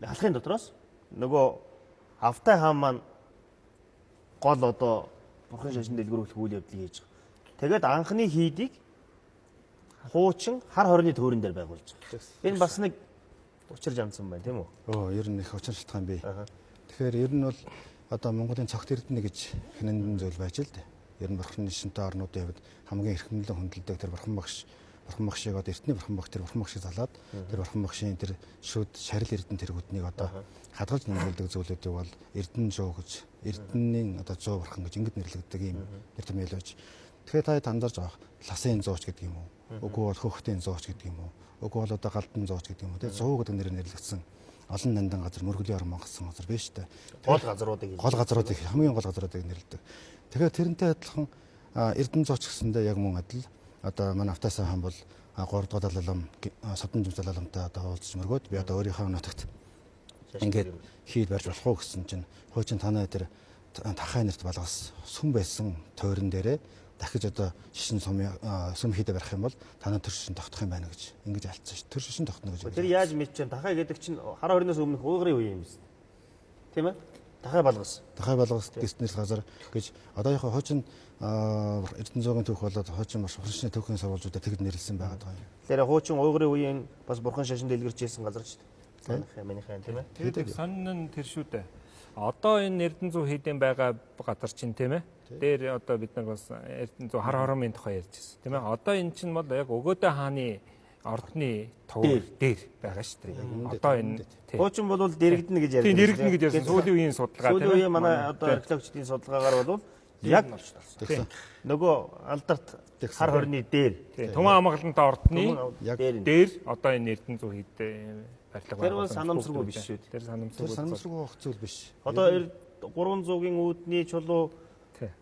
халахын дотроос нөгөө Автай хаан маань гол одоо бурхан шашин дэлгэрүүлэх үйл явдлыг хийж байгаа. Тэгээд анхны хийдийг хуучин хар хорны төөрөн дээр байгуулж байгаа. Энэ бас нэг учир жамсан байна тийм үү? Ер нь их учир шалтгаан бий. Тэгэхээр ер нь бол одоо Монголын цогт эрдэнэ гэж хинэн зүйл байж л дээ. Ер нь бурхан шинтэй орнуудын хувьд хамгийн эрхэмлэн хүндэлдэг тэр бурхан багшийг одоо эртний бурхан багш тэр бурхан багшийг залаад тэр бурхан багшийн тэр шүд шарил эрдэнэ тэргүүднийг одоо хадгалж нэмэлдэг зүйлүүдийг бол эрдэнэ зөө гэж эрдэнийн одоо зөө бурхан гэж ингэж нэрлэгддэг юм нэр томьёо байж. Тэгэхээр та анзарж байгаа ласын зөөч гэдэг юм уу? Үгүй бол хөхтийн зөөч гэдэг юм уу? Үгүй бол одоо галдан зөөч гэдэг юм уу? Тэгээ зөө гэдэг нэрээр нэрлэгдсэн олон нандин газар мөргөлийн ормон гэсэн газар биш үү? Гол газруудыг хамгийн гол газруудыг нэрлэдэг. Тэгэхээр тэрнтэй адилхан эрдэнэ зооч гэсэндээ яг мөн адил одоо манай Автайсан хаан бол 3 дугаар далалам содон жимс далаламтай одоо уулзч мөргөөд би одоо өөрийнхөө нутагт ингээд хийд барьж болох уу гэсэн чинь хуучин танай тэр тахай нэрт балгас сүм байсан тойрон дээрээ дахиж одоо шишин сүм хийдэ барих юм бол танай төр шишин тогтох юм байна гэж ингэж альцсан ш. Төр шишин тогтно гэж. Тэр яаж мэдчихэв? Тахай гэдэг чинь хар хорноос өмнөх уугрын үе юм биш. Тийм ээ? Тахай балгас гэснээр газар гэж одооийнхоо хуучин эрдэнэ зоогийн түүх болоод хуучин маш хурцны түүхийн сурвалжуудад тэгэд нэрлсэн байгаа даа. Тэгэхээр хуучин уугрын үеийн бас бурхан шашин дэлгэрч ирсэн газар ч манийхаа тийм ээ. Тэгээд сонин нь тэр шүү дээ. Одоо энэ Эрдэнэ зүү хийдэн байгаа газар чинь тийм ээ. Дээр одоо бид нар бас Эрдэнэ зүү хар хоромын тухай ярьж байсан тийм ээ. Одоо энэ чинь бол яг Өгөөдөө хааны ордны товор дээр байгаа шүү дээ. Одоо энэ хуучин бол дэрэгдэнэ гэж ярьдаг. Тийм дэрэгдэнэ гэж ярьсан. Сүүлийн үеийн судалгаа тийм ээ. Сүүлийн үеийн манай одоо археологчдын судалгаагаар бол яг нөгөө алдарт хар хорны дээр Түмэн амгалантай ордны дээр одоо энэ Эрдэнэ зүү хийдэ барилга байна. Тэр бол санамсаргүй биш шүү дээ. Тэр санамсаргүй байх зүйл биш. Одоо 300-ийн үүдний чулуу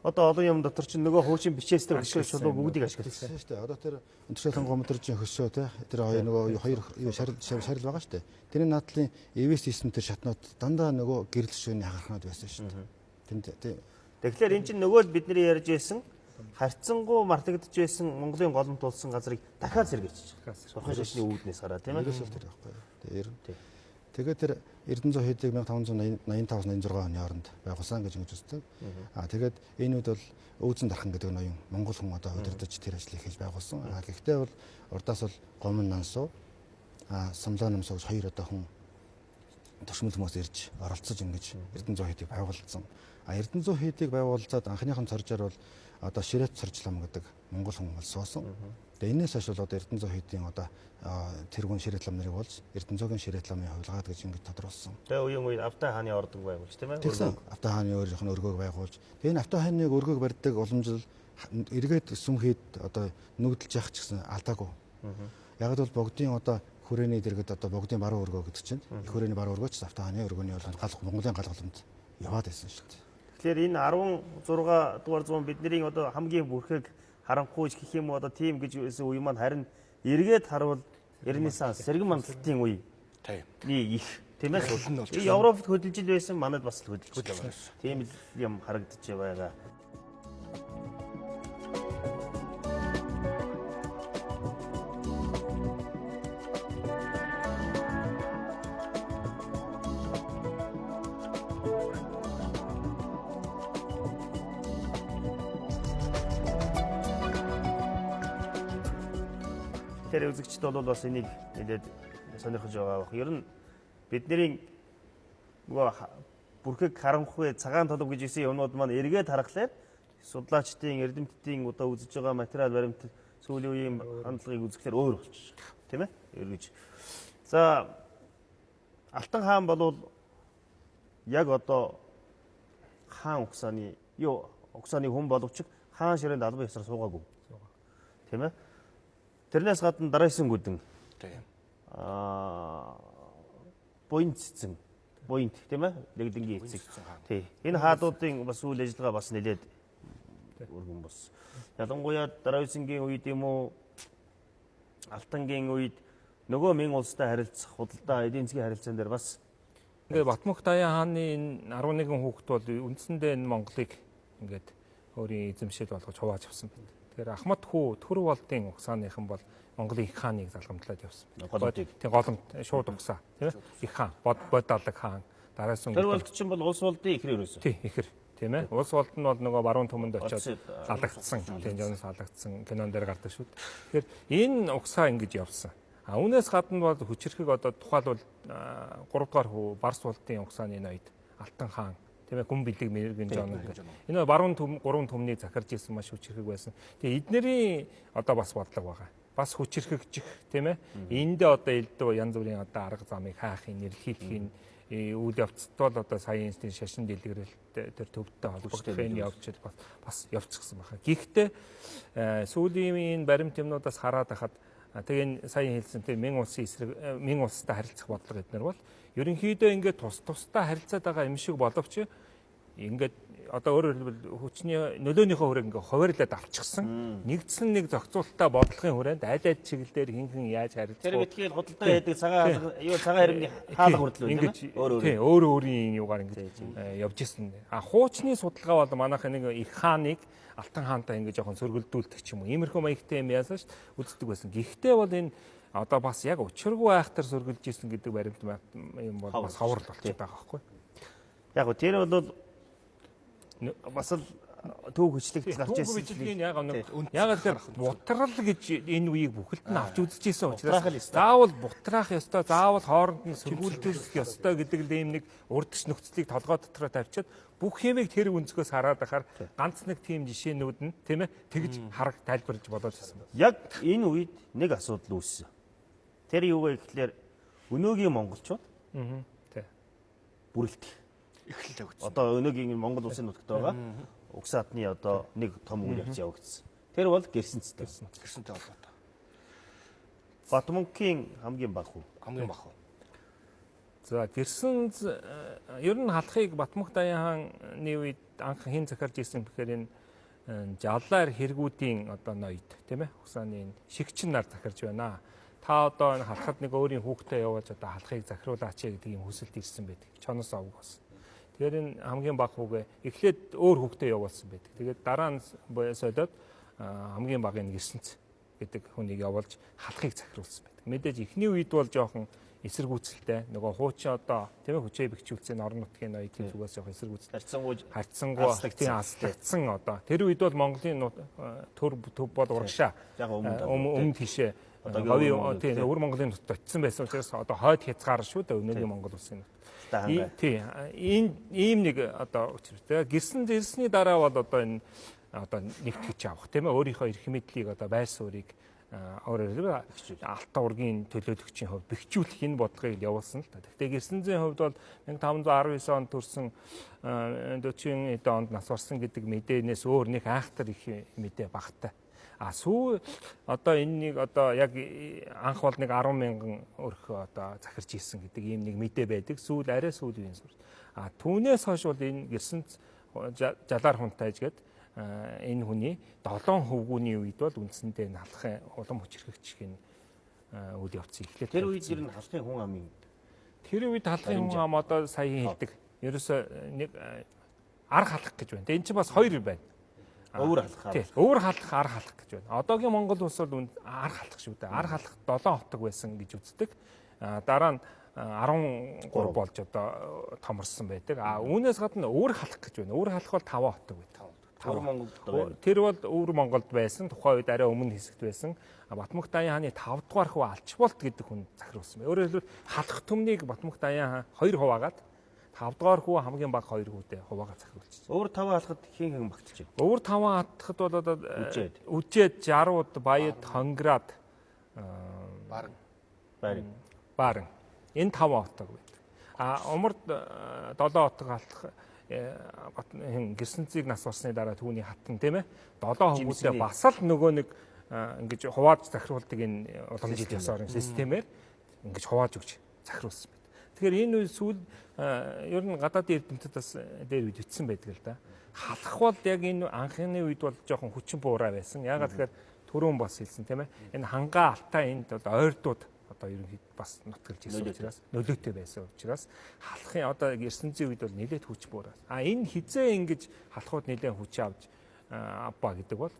одоо олон юм дотор чинь нөгөө хуучин бичээс тэр хөшөө чулуу бүгдийг ашигласан шүү дээ. Одоо тэр өнтершөлөн гомдржийн хөшөө тэр хоёр шарил байгаа шүү дээ. Тэрний наадлын EVS систем тэр шатнууд дандаа нөгөө гэрэл хөшөөний хагархнууд байсан шүү дээ. Тэгэхээр эн чинь нөгөө л бидний ярьж байсан харьцангуй мартагдж байсан Монголын голомт тулсан газрыг дахиад сэргийж байгаа. Бурхан шашны үүднээс хараа тийм ээ. Тэр байхгүй. Тэгээд тэр Эрдэнэ зөө хийдийг 1585-86 оны хооронд байгуулсан гэж ингэж үздэг. Тэгээд энэ үед бол Өөзөн дархан гэдэг ноён монгол хүн одоо удирдах тэр ажлыг хийж байгуулсан. Гэхдээ бол урдаас бол Гомон Нансуу Самлаа намсуу гэж хоёр одоо хүн төвшмөл хүмүүс ирж оролцож ингэж Эрдэнэ зөө хийдийг байгуулсан. Эрдэнэ зөө хийдийг байгуулцаад анхныхын цоржоор бол одоо Ширэт цоржлам гэдэг монгол хүн бол суусан. Тэгээ энэс хойш бол одоо Эрдэнэ зөө хийдийн одоо тэргүүн Ширэт лам нарыг болж Эрдэнэ зөөгийн Ширэт ламын хувилгаад гэж ингэж тодруулсан. Тэгээ үеийн үед Автай хааны ордог байгуулж тийм ээ. Тэгсэн Автай хааны өөрийнх нь өргөөг байгуулж тэгээ энэ Автай хааныг өргөөг барьдаг уламжлал эргээд сүм хэд одоо нүгдэлж явах ч гэсэн алдаагүй. Яг л богдын одоо хүрээний дэргэд одоо богдын баруун өргөө гэдэг чинь их хүрээний баруун өргөөч Автай хааны өргөөний бол Монголын галгалмд яваад байсан шүү дээ. Тэгэхээр энэ 16 дугаар зуун бидний одоо хамгийн бүрхэг харанхуйч гэх юм уу одоо тийм гэж байсан үе маань харин эргээд харвал Ренессанс сэргэн мандалтын үе. Тийм. Их тийм ээ. Европт хөдөлж байсан манайд бас хөдөлж байгаа. Тийм юм харагдаж байгаа. Тэр үзэгчд бол бас энийг нэлээд сонирхож байгаа бох. Ер нь бидний нөгөө бүрхэг харанхуй цагаан толгой гэж хэлсэн юмнууд маань эргээд харахад судлаачдын эрдэмтдийн одоо үзэж байгаа материал баримт сүүлийн үеийн хандлагыг үзэхлээр өөр болчих. Тийм ээ? Эргэж. За Алтан хаан бол яг одоо хаан угсааны хүн боловч хаан ширээнд албан ёсоор суугаагүй. Тийм ээ? Тэрнээс гадна дараагийн гүдэн буйнт тийм ээ нэгдэнгийн эцэг. Тий. Энэ хаадуудын бас үйл ажиллагаа бас нэлээд өргөн бос. Ялангуяа дараагийн үед юм уу Алтангийн үед нөгөө мэн улстай харилцах худалдаа эдийн засгийн харилцаан дээр бас ингээд Батмөх Даян хааны энэ 11 хүүхэд бол үндсэндээ энэ Монголыг ингээд өөрийн эзэмшил болгож хувааж авсан байна. Тэгэхээр Ахмад хүү Төрөв болдын угсааныхан бол Монголын их хааныг залгамжлаад явсан. Голомтыг. Тийм голомт шууд угсаа тийм ээ. Их хаан, бод алаг хаан. Дараас нь Тэр болт чинь бол улс болдын ихрээр байсан. тий ихэр тийм ээ. Улс болд нь бол нөгөө баруун түмэнд очиод Очоод алагдсан. Тийм жоноос алагдсан кинон дээр гардаг шүү. Тэгэхээр энэ угсаа ингэж явсан. А үүнээс гадна бол хүчирхэг одоо тухайлбал 3 дугаар хүү Барс болдын угсааны ноёд Алтан хаан тийм ээ гүн бэлэг мэрэгэн жон гэж. Энэ баруун түм 3 түмнийг захирж ирсэн маш хүчирхэг байсан. Тэгээ эднэрийн одоо бас бодлого байгаа. Бас хүчирхэгжих тийм ээ. Эндээ одоо элдв янз бүрийн одоо арга замыг хаахын нэрлэхийн үйл явцд бол одоо саяын шашин дэлгэрэлт тэр төвдтэй холбогдохын явцад бас явцсан байна. Гэхдээ сүүлийн энэ баримт юмнуудаас хараад хахад тэгээ саяын хэлсэнтэй Мэн улстай харилцах бодлого эднэр бол ерөнхийдөө ингээд тусдаа харилцаад байгаа юм шиг боловч ингээд одоо өөрөөр хэлбэл хүчний нөлөөнийхөө хүрээг ингээд хуваарлаад авчихсан. Нэгдсэн нэг зохицуулалтаа бодлогын хүрээнд аль чиглэлээр хинхэн яаж харилцах Тэр битгийл худалдаа яадаг цагаан хэрэмний хаалга хүртэл ингэж өөр өөрийн юугаар ингэж явж исэн. Хуучны судалгаа бол манайх нэг их хааныг Алтан хаантай ингэж жоохон сөргөлдүүлдэг ч юм уу. Иймэрхүү маягтай юм яасан ш үздэг байсан. Гэхдээ бол энэ одоо бас яг учиргүй айхтар сөргөлж исэн гэдэг баримт юм бол бас ховрол болчиход байгаа байхгүй. Яг гоо тэр бол бас л төв хүчлэгдэж гарч ирсэн. Төв хүчлэгийн яг тэгэхээр бутрал гэж энэ үеийг бүхэлд нь авч үзчихсэн учраас заавал бутраах ёстой, заавал хооронд нь сөргүүлдүүлэх ёстой гэдэг л ийм нэг урдч нөхцөлийг толгой дотроо тавьчаад бүх юмыг тэр өнцгөөс хараад ахаар ганц нэг тийм жишээнүүд нь тийм ээ тэгж хараг тайлбарлаж болоод байсан. Яг энэ үед нэг асуудал үүссэн. Тэр юу вэ гэхээр өнөөгийн монголчууд тий. бүрэлдэх эхлэл өгсөн. одоо өнөөгийн Монгол улсын нутагт байгаа угсаатны одоо нэг том үйл явц явагдсан. Тэр бол гэрсэнцтэй. Гэрсэнтэй холбоотой. Батмунхийн хамгийн бага хүү. Хамгийн бага хүү. За гэрсэнц ер нь халахыг Батмунх Даян хааны үед анх хэн захирж ирсэн гэхээр энэ жалаар хэрэгүүдийн одоо ноёд тийм ээ угсааны энэ шигчин нар захирж байна. Та одоо энэ халахад нэг өөрийн хүүхдээ явуулж одоо халахыг захируулаач гэдэг юм хүсэлт ирсэн байдаг. Чоноос авах бас. Тэгэхээр энэ хамгийн бага хүүгээ эхлээд өөр хүүхдээ явуулсан байдаг. Тэгээд дараа нь солиод хамгийн багын гэрсэнц гэдэг хүнийг явуулж халахыг захируулсан байдаг. Мэдээж эхний үед бол жоохон эсэргүүцэлтэй нөгөө хуучин одоо тийм ээ хүчээ бэхжүүлсэн орон нутгийн ноёдын зүгээс явах эсэргүүцэл харьцангуй одоо тэр үед бол Монголын төр бол урагшаа өмнө тийшээ одоо өвөр Монголын нутагт очсон байсан учраас одоо хойд хязгаар шүү дээ өнөөгийн Монгол улсын нутаг. Тийм ийм нэг одоо учиртай гэрсэн зэрсний дараа бол одоо энэ одоо нэгтгэж авах тийм ээ өөрийнхөө эрх мэдлийг одоо байр суурийг өөрөөр хэлбэл Алтай ургийн төлөөлөгчийн хувьд бэхжүүлэх энэ бодлогыг явуулсан л та. Гэхдээ гэрсэнцийн хувьд бол 1519 онд төрсэн 40 онд нас барсан гэдэг мэдээнээс өөр нэг айхтар их мэдээ багтай. Одоо энэ нэг одоо яг анх бол нэг 10,000 өрх одоо захирч ийсэн гэдэг ийм нэг мэдээ байдаг. Сүүл арай сүүлийн сүр. Түүнээс хойш бол энэ гэрсэнц жалаар хунтайж гэдэг энэ хүний 7 хөвгүүний үед бол үндсэндээ халахын улам хүчирхэгжих үйл явц эхлэв. Тэр үед ер нь халахын хүн амын тэр үед халахын хүн ам одоо сая хэлдэг. Ерөөсөө нэг арга халах гэж байна. Энэ чинь бас хоёр байна. өвөр халах. Тийм. Өвөр халах, арга халах гэж байна. Одоогийн Монгол улс бол арга халах шүү дээ. Арга халах 7 хотог байсан гэж үздэг. Дараа нь 13 болж одоо томорсон байдаг. Үүнээс гадна өвөр халах гэж байна. Өвөр халах бол 5 хотог байдаг. Тэр бол өвөр Монголд байсан. Тухайн үед арай өмнө хэсэгт байсан. Батмунх Даян хааны 5 дугаар хүү Алчболт гэдэг хүн захируулсан байна. Өөрөөр хэлбэл халах түмнийг Батмунх Даян хаан 2 хуваагаад 5 дугаар хүү хамгийн бага 2 хүүдээ хуваагаад захируулчихсан. Өвөр 5 халахад хэн багтж байна? Өвөр 5 хатахад бол одоо Үжээд, Жарууд, Баяд, Хонград Барин энэ 5 хотог байдаг. Умард 7 хотог халах гэрсэнцийг нас барсны дараа түүний хатан тийм ээ 7 хүмүүсээ бас л нөгөө нэг ингэж хувааж захируулдаг энэ уламжлалт ёсоор системээр ингэж хувааж өгч захируулсан байдаг. Тэгэхээр энэ сүүл ер нь гадаадын эрдэмтэд бас дээр үдвэцсэн байдаг л да. Халах бол яг энэ анхны үед бол жоохон хүчин буураа байсан. Яагаад тэгэхээр түрүүн бас хэлсэн тийм ээ. Энэ хангаа алтай энд бол ойрдууд одоо ерөнхийд бас нутгалж ирсэн учраас нөлөөтэй байсан учраас халахын одоо гэрсэнцийн үед бол нэлээд хүч буураа. Энэ хизээ ингэж халахууд нэлээд хүч авч авбаа гэдэг бол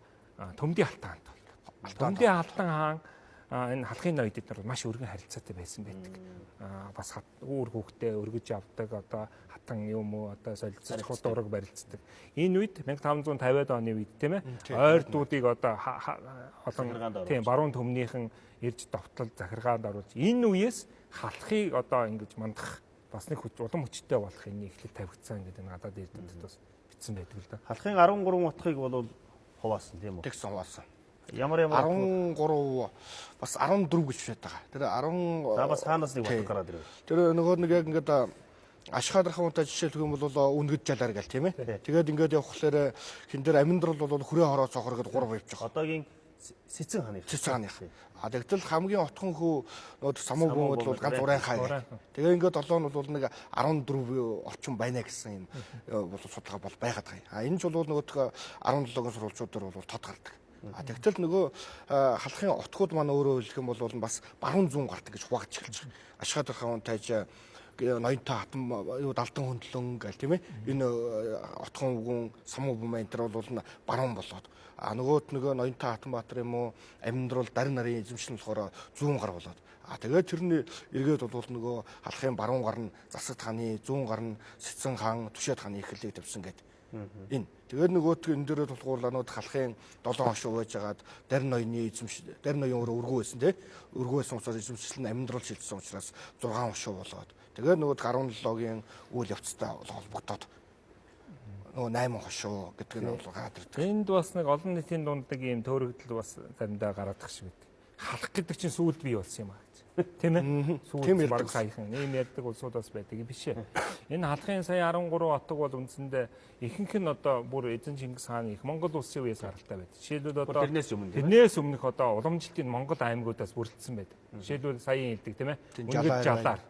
Төмдийн Алтан хаан. Төмдийн Алтан хаан энэ халахын ноёдод нар маш өргөн харилцаатай байсан байдаг. Бас үүр хүүхдээ өргөж авдаг, одоо хатан юм уу, одоо солилцож худураг барилцдаг. Энэ үед 1550-аад оны үед тийм ээ ойрдуудыг одоо олон тийм баруун төмнийхэн ирж довтлол захиргаанд оруулж энэ үеэс халахыг одоо ингэж мандах бас нэг улам хүчтэй болох энэ эхлэл тавигдсан гэдэг энэ гадаад эрдэмтэд бас бичсэн байдаг л да. Халахын 13 утгыг бол хуваасан тийм үү? Тэгсэн хуваасан. Ямар 13 бас 14 гэж байна байгаа. Тэр 10 за бас хаанаас нэг батг гараад ирв. Тэр нөгөө нэг яг ингээд ашхаадрахын унтаа жишээлх юм бол үнгэж жалаар гэл тийм ээ. Тэгээд ингээд явхлаэр хин дээр аминдрал бол хүрээ хороо цохор гэдэг 3 явж байгаа. Одоогийн Сэцэн хааны. Сэцэн хааны. Тэгтэл хамгийн отхон хүү нөгөө самуу бөмбөд бол ганц урайн хаа. Тэгээ ингээд 7 нь бол нэг 14 орчим байна гэсэн юм бол судалгаа бол байгаад байгаа. Энэ ч бол нөгөө 17-гийн сурвалжуудаар бол тод гардаг. Тэгтэл нөгөө халахын отгууд маань өөрөө хэлэх юм бол бас баруун зүүн гардаг гэж хувааж эхэлж байгаа. Ашхаадрахын унтааж ноёнтой хатан юу далдан хөндлөн гэл тийм ээ. Энэ отхон үгэн самуу бөмбө энэ төр бол баруун болоод нөгөөд нөгөө ноёнтой Хатанбаатар юм уу аминдрал дарин нарын эзэмшил болохоор зүүн гар болоод тэгээд тэрний эргээд бол нөгөө халахын баруун гар нь Засаг хааны, зүүн гар нь Сэцэн хаан, Түшээд хааны эхлэлийг тавьсан гэдэг. Энэ тэгээд нөгөөт энэ дээрээ тулгуурлаанууд халахын 7 хошуу байж агаад дарин ноёны эзэмшил дарин ноён өөрөө өргөө байсан тийм өргөө байсан учраас эзэмшил нь аминдрал шилжсэн учраас 6 хошуу болоод тэгээд нөгөө 17-гийн үйл явцтай холбогдоод нөгөө 8 хошуу гэдэг нь бол гараад ирдэг. Энд бас нэг олон нийтийн дунд нэг юм төөрөгдөл бас заримдаа гараадах шиг байдаг. Халах гэдэг чинь сүүлд бий болсон юм аа гэж. Тийм ээ? Сүүлд баг саяхан ийм ярьдаг улсууд бас байдаг юм биш ээ. Энэ халахын сая 13 отог бол үндсэндээ ихэнх нь одоо бүр эзэн Чингис хааны их Монгол улсын үеэс гаралтай байдаг. Жишээлбэл одоо тэрнээс өмнөх одоо уламжлалтын Монгол аймагуудаас бүрдсэн байдаг. Жишээлбэл саяын хэлдэг тийм ээ? Өнгөд жалаар.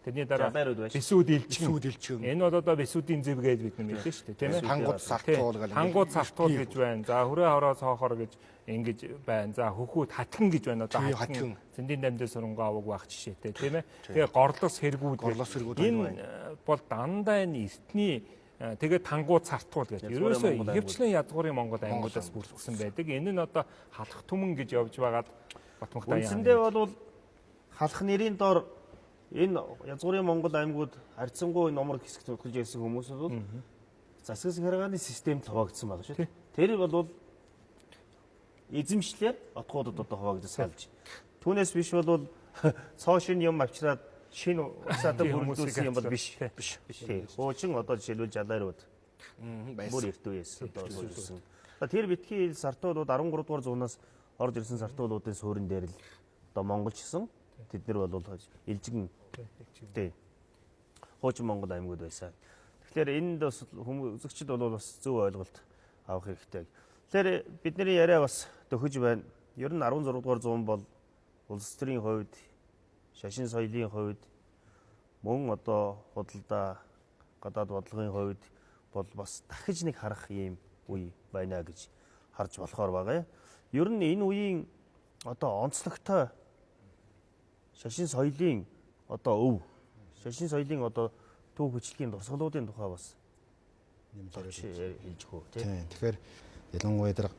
Тэрний дараа Бисүүд Илчгэн. Энэ бол одоо Бисүүдийн зэв гэж бид нэмэлээ шүү дээ, тийм ээ. Хангууд Сартуул гэх. Хангууд Сартуул гэж байна. За хүрээ хороо цоохор гэж ингэж байна. За хөхүүд Хатган гэж байна. Одоо Хатган. Зэндийн дамжаа сурангаа аваг байх жишээтэй, тийм ээ. Тэгээ горлос хэрэгүүд. Энэ бол дандаа энэ эртний тэгээд Тангууд Сартуул гэж. Ерөөсөө ихэвчлэн ядгуурын Монгол аймагуудаас бүрдсэн байдаг. Энэ нь одоо халах түмэн гэж явж байгаад Батмагтаа яа. Үндсэндээ бол халах нэрийн дор энэ язгуурын Монгол аймагуд харьцангуй номер хэсэгт утгаж ирсэн хүмүүс бол засаг захиргааны системд хуваагдсан байна шүү. Тэр бол эзэмшлэр отгуудад одоо хуваагдаж салж. Түүнээс биш бол цоо шин юм авчираад шинэ усаатан бүрдүүлсэн юм бол биш. Биш. Хуучин одоо жишээлбэл жалаарууд бүр эрт үеэс одоо ирсэн. Тэр битгий сартуудууд 13 дугаар зуунаас орж ирсэн сартуудын суурин дээр л одоо монголчсан. Тэд нар бол Илжигэн тий. Хуучин Монгол аймагуд байсан. Тэгэхээр энд бас үзэгчд бол бас зөв ойлголт авах хэрэгтэй. Тэгэхээр бидний яриа бас төхөж байна. Ер нь 16 дугаар зуун бол улс төрийн хувьд, шашин соёлын хувьд, мөн одоо худалдаа гадаад бодлогын хувьд бол бас дахиж нэг харах юм үе байна гэж харж болохоор байгаа. Ер нь энэ үеийн одоо онцлогтой шашин соёлын одоо өв, шашин соёлын одоо төв хүчлэгийн дурсгалуудын тухай бас нэмж хэлж хөө тийм. Тэгэхээр ялангуяа тэр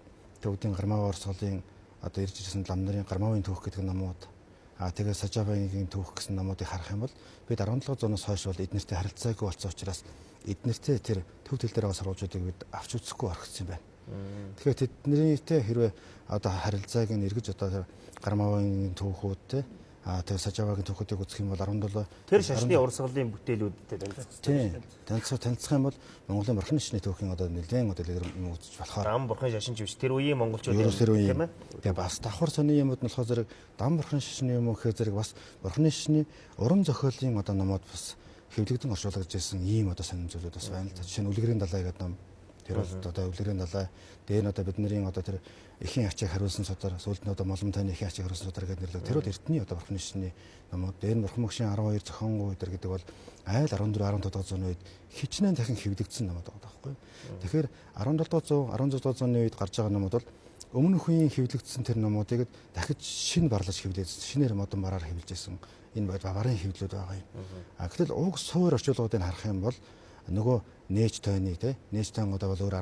төвдийн гармаа орсголын одоо ирж ирсэн лам нарын гармаавын түүх гэдэг номууд тэгээ Сажавагийн түүх гэсэн номуудыг харах юм бол бид 17 зуунаас хойш бол эднэртэй харилцаагүй болсон учраас эднэртэй тэр төв төл дээр байгаа сурвалжуудыг бид авч үзэхгүй орхисон юм байна. Тэгэхээр тэднийтэй хэрвээ одоо харилцааг нь эргэж одоо гармаавын түүхүүдтэй тэгээ Сажавагийн түүхүүдийг үзэх юм бол 17 тэр шашны урсгалын бүтээлүүдтэй танилцах юм бол Монголын бурхан шашны түүхийн одоо нэлээд одоо юм үзэж болохоор дам бурхан шашин живч тэр үеийн монголчууд тийм ээ. Тэгээ бас давхар сони юмуд нь болохоор зэрэг дам бурхан шашны юм уу гэхээр зэрэг бас бурханы шашны уран зохиолын одоо номууд бас хэвлэгдэн орчуулж ирсэн ийм одоо сонин зүйлүүд бас байна л да. Жишээ нь Үлгэрийн далай гэдэг ном. Тэр бол одоо Үлгэрийн далай дээр нь одоо бидний одоо тэр эхийн ачааг хариулсан судар сүүлд нь одоо молом таны эхийн ачааг хариулсан судар гэдэг нэрлэг. Тэр бол эртний одоо бурхан шашны номууд. Дээр нь бурхан мөкшийн 12 зохион өдөр гэдэг бол айл 14 15 зууны үед хичнээн дахин хэвлэгдсэн номууд байгаа байхгүй. Тэгэхээр 1700 16 зууны үед гарч байгаа номууд бол өмнөх үеийн хэвлэгдсэн тэр номуудыг дахиж шинэ барлаж хэвлээсэн. Шинээр модон бараар хэвлэжсэн. Энэ баварын хэвлэлүүд байгаа юм. Гэтэл уг суур орчуулгуудыг харах юм бол нөгөө нээж тойны нээж тойнгуудаа бол өөр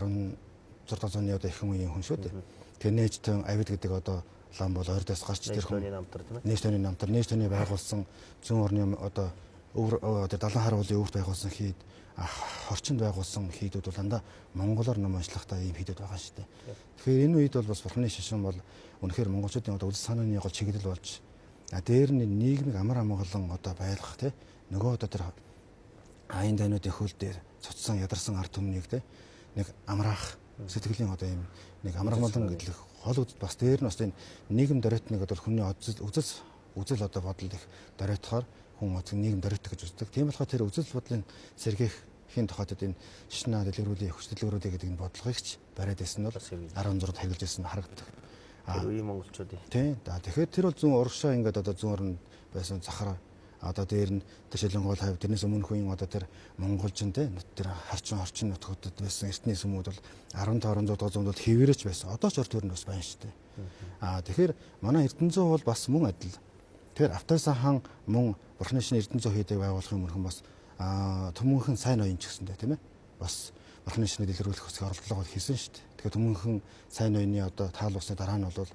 16 зууны одоо их үеийн хүн шүү дээ. Тэгээ нээжтэн авид гэдэг одоо лам бол ойрдоос гарч тэр хүн намтар тийм ээ. нээж тооны намтар нээж тооны байгуулсан зүүн орны одоо өвөр далайн хар уулын өвөрт байгуулсан хийд хорчинд байгуулсан хийдүүд бол дандаа монголоор ном уншлахтаа ийм хийдүүд байгаа шүү дээ. Тэгэхээр энэ үед бол бас бурхны шашин бол үнэхээр монголчуудын одоо үзэл санааны гол чиглэл болж дээр нь нийгмийг амар амгалан одоо байлгах тий нөгөө одоо тэр аян дайнуудын хөл дээр цуцсан ядарсан ард түмнийг тий нэг амраах сэтгэлийн одоо ийм нэг амрагмалан гэдэг хол үзэл бас дээр нь бас энэ нийгэм дөрөйтныг одоо хүний үзэл одоо бодол их дөрөйтхоор хүн одоо нийгэм дөрөйтөг гэж үздэг. Тийм болохоор тэр үзэл бодлын сэргээхийн тохиолдолд энэ шишнаа дэлгэрүүлээ хүч дэлгэрүүлээ гэдэг энэ бодлогыг ч бариад байсан нь бол 16-д харгалж ирсэн нь харагддаг. Тэр үеийн монголчуудын. Тийм. Тэгэхээр тэр бол зүүн урагшаа ингээд одоо зүүн орнд байсан захар одоо дээр нь жишээлбэл хавь тэрнээс өмнөх үеийн одоо тэр монголчин тий тэр харчин орчин нутгуудад байсан эртний сүмүүд бол 15 16 дугаар зуунд бол хэвээрэж байсан. Одоо ч орт төрн бас байна шүү дээ. Тэгэхээр манай Эрдэнэзүү бол бас мөн адил. Тэгэхээр Автайсан хаан мөн Бурхны шинэ Эрдэнэзүү хийдэг байгуулахын өмнөхөн бас төмөнхөн сайн ноён ч гэсэндээ тийм ээ. Бас Бурхны шинэ дэлгэрүүлэх хэсэг оролдлого хийсэн шүү дээ. Тэгэхээр төмөнхөн сайн ноёны одоо таалуулсны дараа нь бол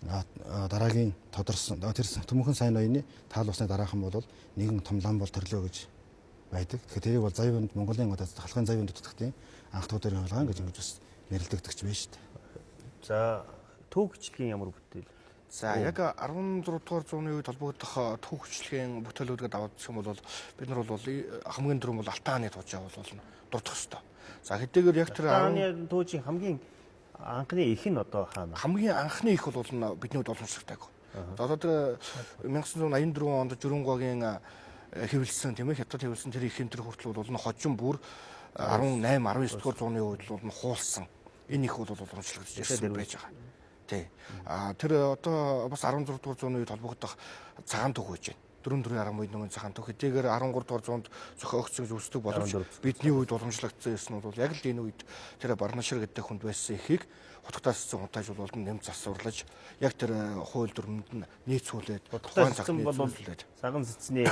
дараагийн тодорсон тэр төмөнхөн сайн ноёны таалуулсны дараахан бол нэгэн том лам бол төрлөө гэж байдаг. Тэгэхээр тэрийг бол Зайванд Монголын одоо халахын Зайванд дутагтын анх туудын явуулгаан гэж ингэж бас нэрлэгдэгч байна шүү дээ. За түүхчлэгийн ямар бүтээл? За яг 16 дугаар зууны үед холбогдох түүхчлэгийн бүтээлүүдгээд аваад гэх юм бол бид нар бол хамгийн түрүүн бол Алтан хааны туужаа болно дурдах хэвээр. За хэдийгээр яг тэр хааны туужийн хамгийн анхны их нь одоо хаана? Хамгийн анхны их бол бидний үед боломжтой. За одоо тэр 1984 онд Жөрөнгөгийн хэвлэлсэн тийм ээ хятад хэвлэлсэн тэр их хэмтэр хүртэл бол хожим бүр 18 19 дугаар зууны үед бол хуулсан. Энэ их бол уламжлагдж ирсэн байж байгаа. Тий. Тэр одоо бас 16 дугаар зууны үед холбогдох цагаан түүх байж байна. 4 арга мөн цагаан түүх. Хэдийгээр 13 дугаар зуунд зохиогч үздэг боловч бидний үед уламжлагдсан юм бол яг л энэ үед тэр Барнашир гэдэг хүнд байсан ихийг хутагтаассан унтааж бол нэм засварлаж яг тэр хууль дүрмэнд нь нийцүүлээд тухайн цагт нийцүүлээд цагаан цэцний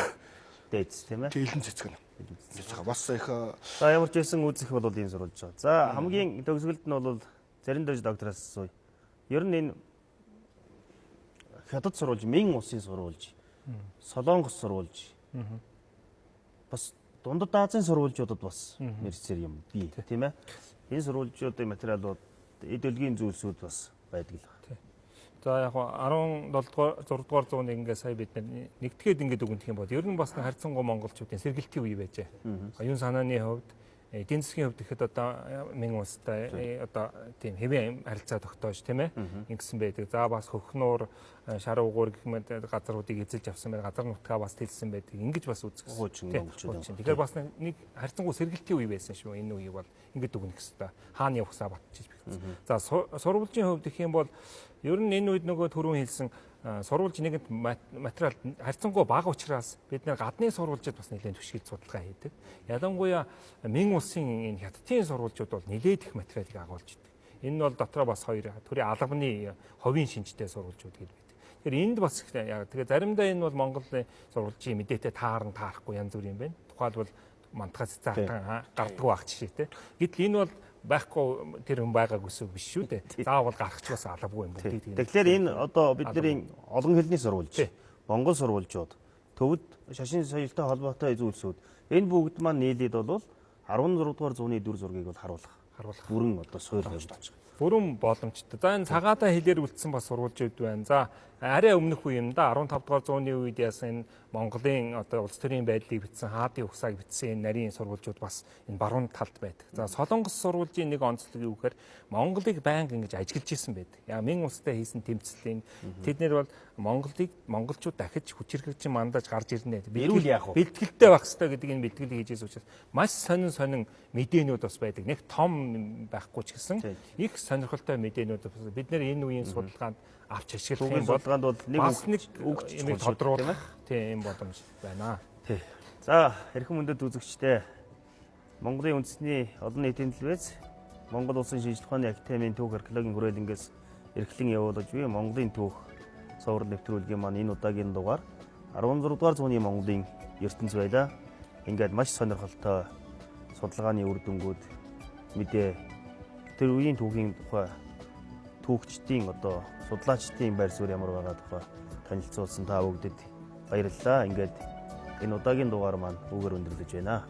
дээдс тийм ээ. Тэлэн цэцгэн. Бас их за ямар ч байсан үзэх бол ийм сурвалж байгаа. За хамгийн төгсгөлд нь бол зарим дэж доктораас асууя. Ер нь энэ хятад сурвалж, Мин улсын сурвалж, Солонгос сурвалж. Бас дундад Азийн сурвалжуудад бас мэрцээр юм бий тийм ээ. Энэ сурвалжуудын материалууд эд өлгийн зүйлсүүд бас байдаг л байна. За яг 17 дугаар 6 дугаар зууны ингээд сая бид нэгтгэхэд ингээд өгөх юм бол ер нь бас харьцангуй монголчуудын сэргэлтийн үе байжээ. Оюун санааны хувьд эдийн засгийн хувьд ихэд одоо Мин улстай одоо тийм хэвийн харилцаа тогтоож тийм ээ ингэсэн байдаг. За бас хөхнуур шар угуур гэх мэт газруудыг эзэлж авсан байдаг. Газар нутгаа бас тэлсэн байдаг. Ингэж бас үзсэн. Тэгэхээр бас нэг харьцангуй сэргэлтийн үе байсан шүү. Энэ үеийг бол ингэж дүгнэх хэвээр хааны явахсаа батчих бигцэн. За сурвалжийн хувьд гэх юм бол ер нь энэ үед нөгөө түрүүн хэлсэн сурвалж нэгэнт материал харьцангуй бага учраас бид нэр гадны сурвалжид бас нэлээд түшигэл судалгаа хийдэг. Ялангуяа Мин улсын энэ хятадын сурвалжууд бол нэлээд их материалыг агуулж идэг. Энэ нь бол дотроо бас хоёр төрлийн албаны ховийн шинжтэй сурвалжууд гэдэг байдаг. Тэгэхээр энд бас яг тэгээ заримдаа энэ бол Монголын сурвалжийн мэдээтэй таарахгүй янз бүр юм байна. Тухайлбал мантахаас заатан гарддаг байх жишээтэй. Гэтэл энэ бол байхгүй тэр хүн байгаагүйс биш шүү дээ. Заавал гарах ч бас алавгүй юм бүгд тийм. Тэгэхээр энэ одоо бидний олон хэлний сурвалж, Монгол сурвалжууд, төвд шашин соёлтой холбоотой зүйлсүүд энэ бүгд маань нийлээд бол 16 дугаар зууны дүр зургийг бол харуулах бүрэн одоо суурь явж байгаа. Бүрэн боломжтой. За энэ цагаатаа хэлээр үлдсэн бас сурвалжууд байна. За арай өмнөх үе юм да 15 дугаар зууны үед яасан энэ Монголын одоо улс төрийн байдлыг бичсэн хаадын ухсааг бичсэн энэ нарийн сурвалжууд бас энэ баруун талд байдаг. За Солонгос сурвалжийн нэг онцлог юу гэхээр Монголыг байнга ингэж ажиглаж исэн байдаг. Яа Мин улстай хийсэн тэмцлийн тэднэр бол монголчууд дахиж хүчирхэгжин мандаж гарч ирнэ. Бэлтгэлтэй байх хэрэгтэй гэдэг энэ бэлтгэлийг хийж байгаа учраас маш сонин мэдээнүүд бас байдаг. Нэг том байхгүй ч гэсэн их сонирхолтой мэдээнүүд бид нэр энэ үеийн судалгаанд авч ашиглах юм бол нэг өгч тодруулах тийм боломж байна. Тий. За хэрхэн мөндөд үзэгчтэй Монголын үндэсний олон нийтийн телевиз Монгол Улсын шинжлэх ухааны академийн түүх археологийн хүрээлэнгээс эрхлэн явуулж буй Монголын түүх соврол нэвтрүүлгийн маань энэ удаагийн дугаар 16 дугаар зууны Монголын ертөнц байлаа. Ингээд маш сонирхолтой судалгааны үр дүнгууд мэдээ тэр үеийн түүхийн тухай түүхчдийн одоо судлаачдын байр суурь ямар байгаа тухай танилцуулсан та бүгдэд баярлалаа. Ингээд энэ удаагийн дугаар маань үгээр өндөрлөж байна.